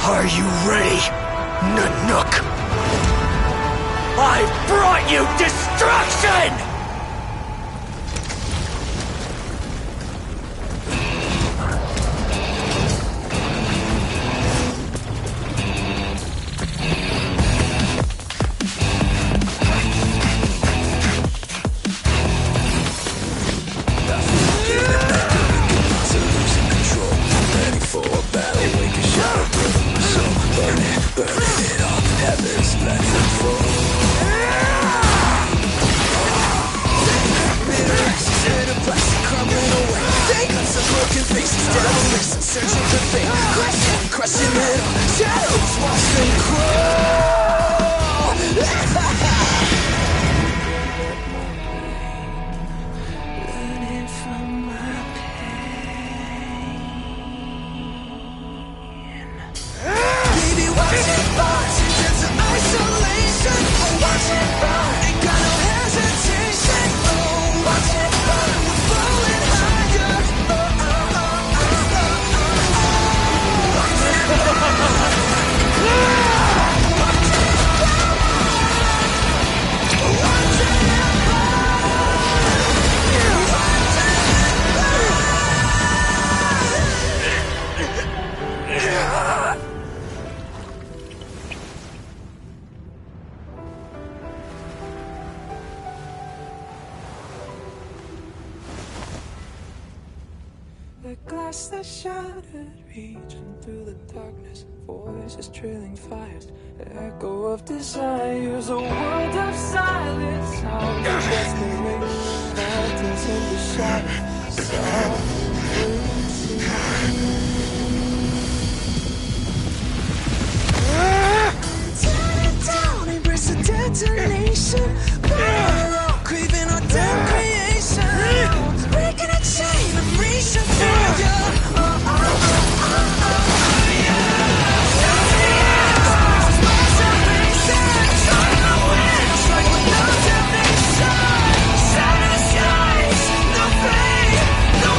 Are you ready, Nanook? I've brought you destruction! The glass that shattered, reaching through the darkness, voices trailing fires, echo of desires, a world of silence, sounds of desperation, phantoms in the shadow, tear it down, embrace the detonation, craving our damn creation, breaking a chain, I'm reaching for you. No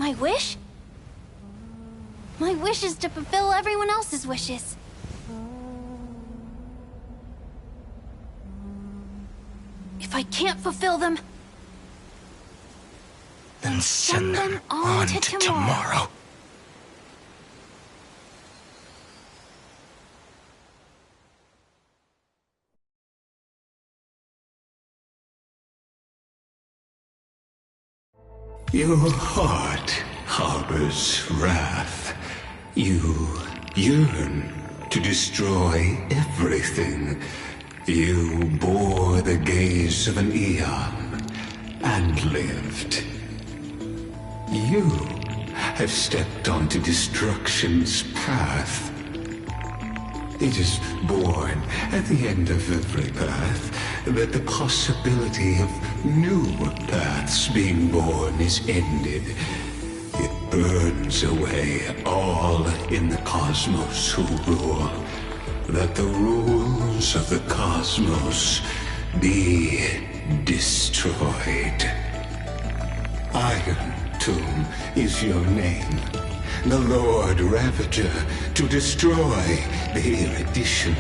My wish? My wish is to fulfill everyone else's wishes. If I can't fulfill them, then send them on to tomorrow. Your heart harbors wrath. You yearn to destroy everything. You bore the gaze of an eon and lived. You have stepped onto destruction's path. It is born at the end of every path that the possibility of new paths being born is ended. It burns away all in the cosmos who rule, that the rules of the cosmos be destroyed. Iron Tomb is your name. The Lord Ravager to destroy the erudition.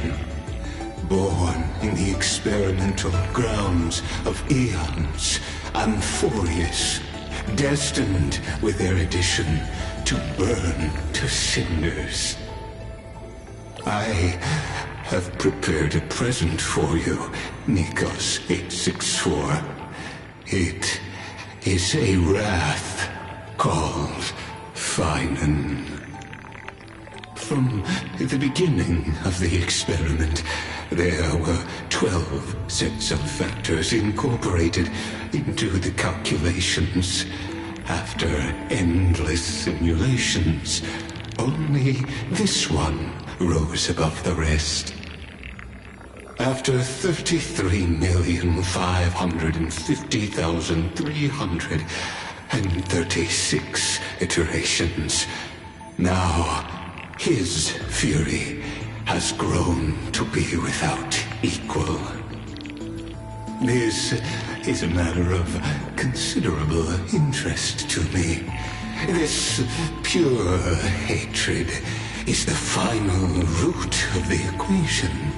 Born in the experimental grounds of eons, amphoreus, destined with erudition to burn to cinders. I have prepared a present for you, Nikos 864. It is a wrath called Finan. From the beginning of the experiment, there were 12 sets of factors incorporated into the calculations. After endless simulations, only this one rose above the rest. After 33,550,336 iterations, now his fury has grown to be without equal. This is a matter of considerable interest to me. This pure hatred is the final root of the equation.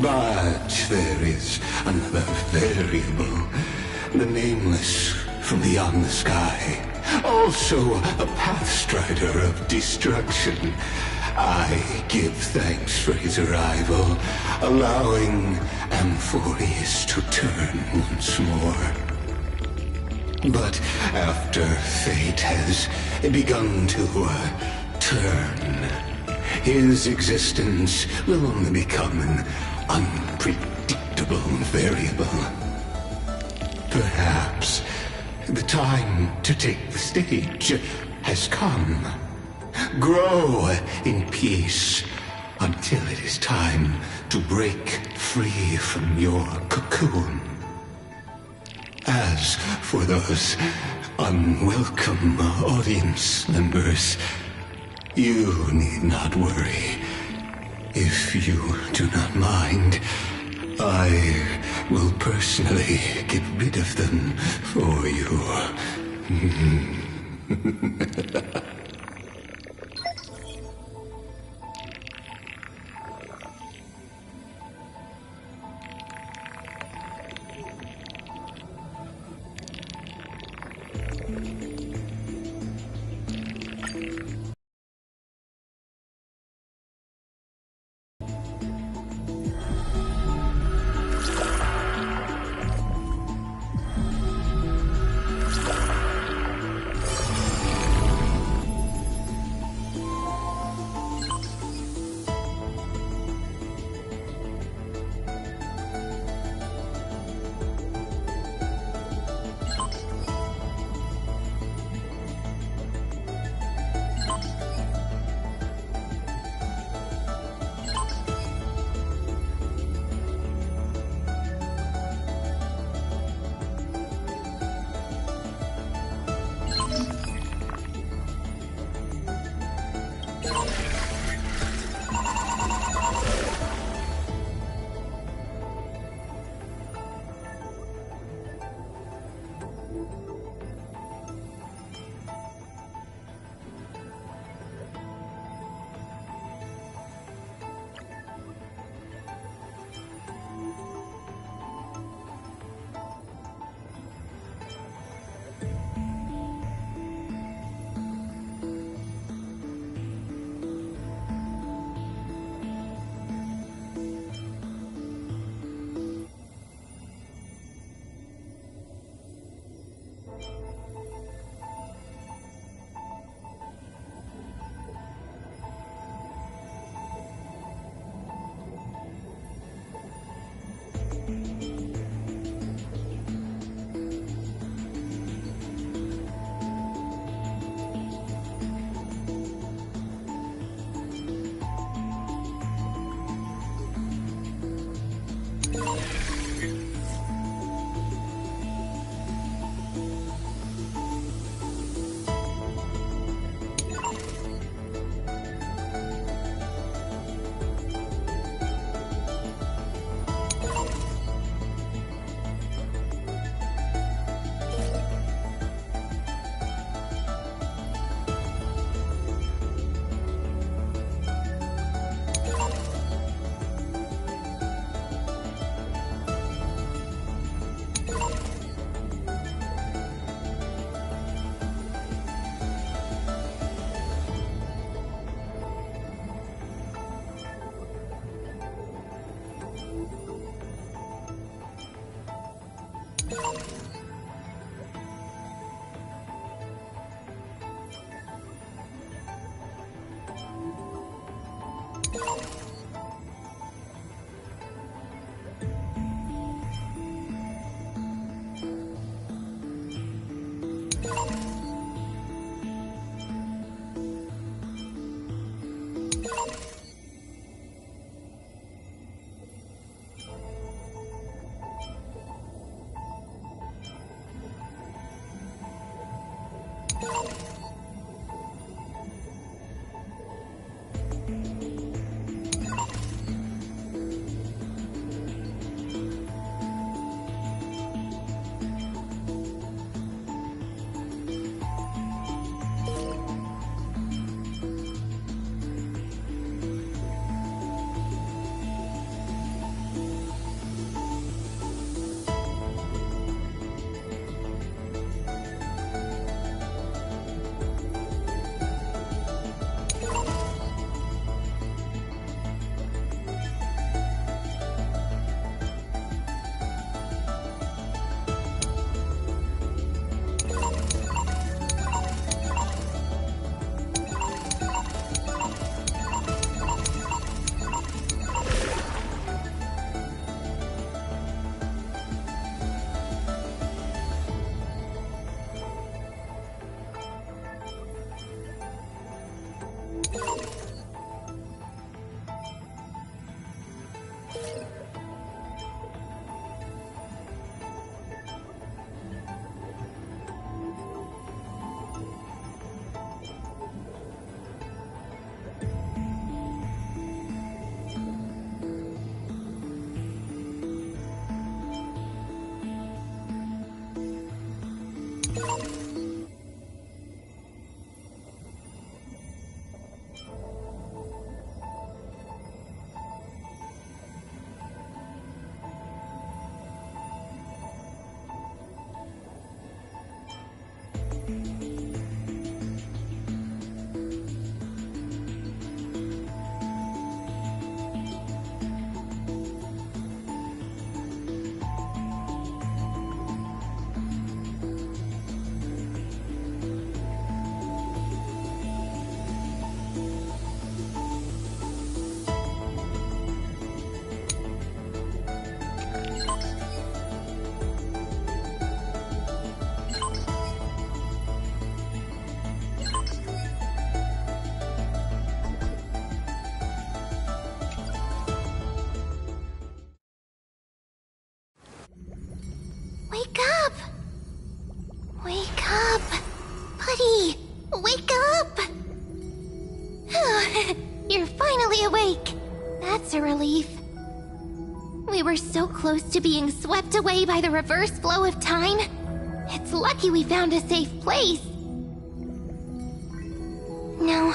But there is another variable, the nameless from beyond the sky, also a pathstrider of destruction. I give thanks for his arrival, allowing amphoreus to turn once more. But after fate has begun to turn, his existence will only become an unpredictable variable. Perhaps the time to take the stage has come. Grow in peace until it is time to break free from your cocoon. As for those unwelcome audience members, you need not worry. If you do not mind, I will personally get rid of them for you. Wake up! Wake up! Buddy! Wake up! You're finally awake. That's a relief. We were so close to being swept away by the reverse flow of time. It's lucky we found a safe place. Now,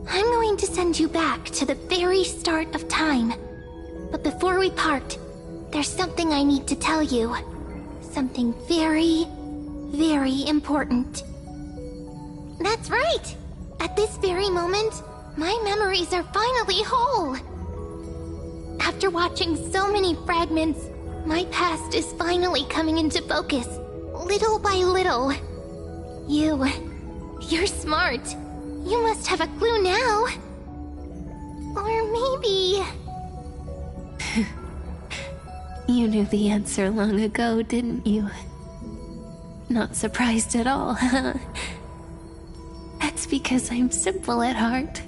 I'm going to send you back to the very start of time. But before we part, there's something I need to tell you. Something very, very important. That's right! At this very moment, my memories are finally whole. After watching so many fragments, my past is finally coming into focus, little by little. You're smart. You must have a clue now. Or maybe... You knew the answer long ago, didn't you? Not surprised at all, huh? That's because I'm simple at heart.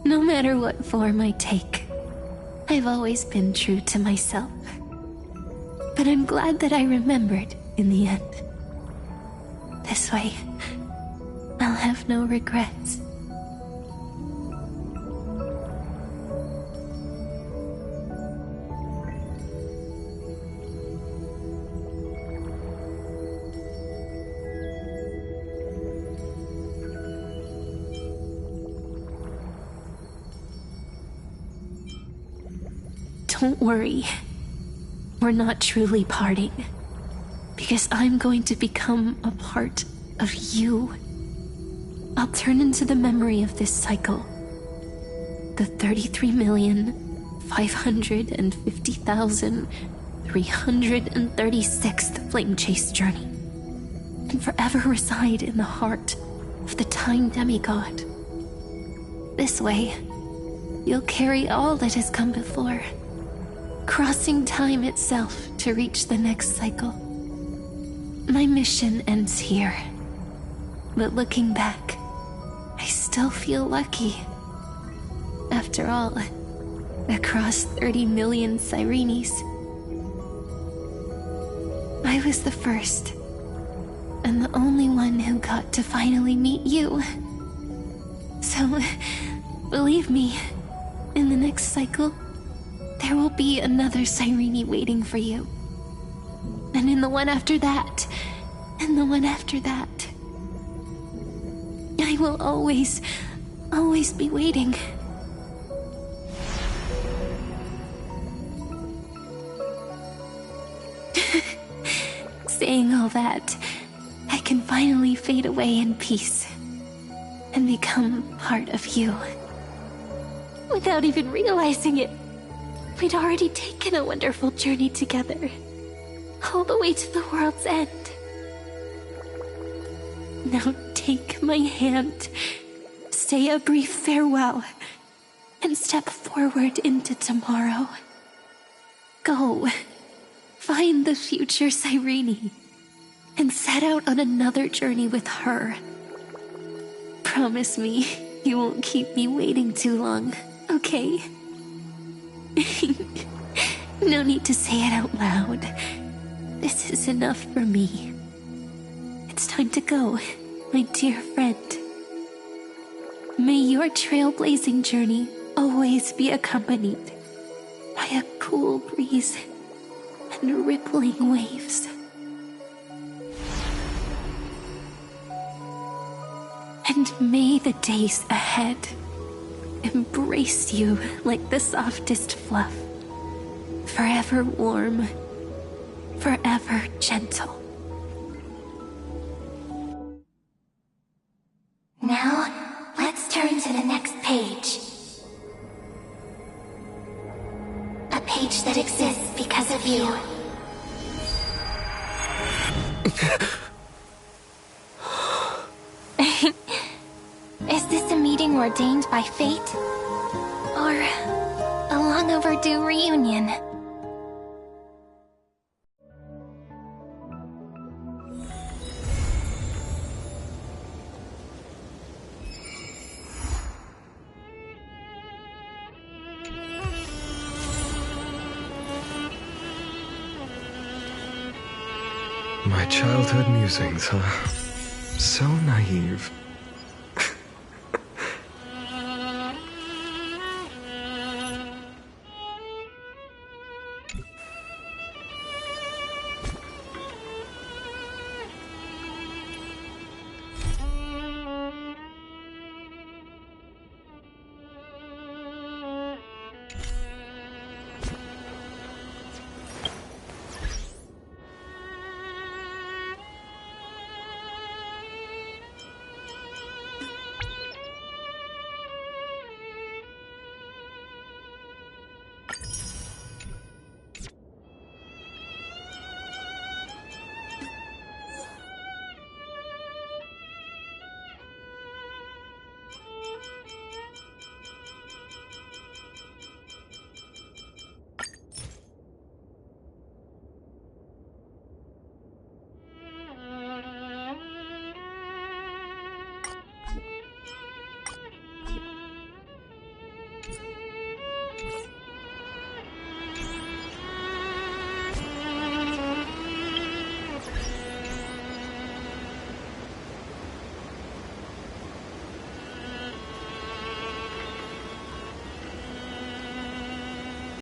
No matter what form I take, I've always been true to myself. But I'm glad that I remembered in the end. This way, I'll have no regrets. Don't worry. We're not truly parting. Because I'm going to become a part of you. I'll turn into the memory of this cycle. The 33,550,336th Flame Chase journey. And forever reside in the heart of the Time Demigod. This way, you'll carry all that has come before, crossing time itself to reach the next cycle. My mission ends here, but looking back, I still feel lucky. After all, across 30 million Sirenes, I was the first, and the only one who got to finally meet you. So, believe me, in the next cycle, there will be another Cyrene waiting for you. And in the one after that, and the one after that. I will always be waiting. Saying all that, I can finally fade away in peace and become part of you. Without even realizing it, we'd already taken a wonderful journey together, all the way to the world's end. Now take my hand, say a brief farewell, and step forward into tomorrow. Go, find the future Cyrene, and set out on another journey with her. Promise me you won't keep me waiting too long, okay? No need to say it out loud. This is enough for me. It's time to go, my dear friend. May your trailblazing journey always be accompanied by a cool breeze and rippling waves. And may the days ahead embrace you like the softest fluff, forever warm, forever gentle. Now, let's turn to the next page. A page that exists because of you. Is this a meeting ordained by fate? Or a long overdue reunion? My childhood musings, huh? So naive.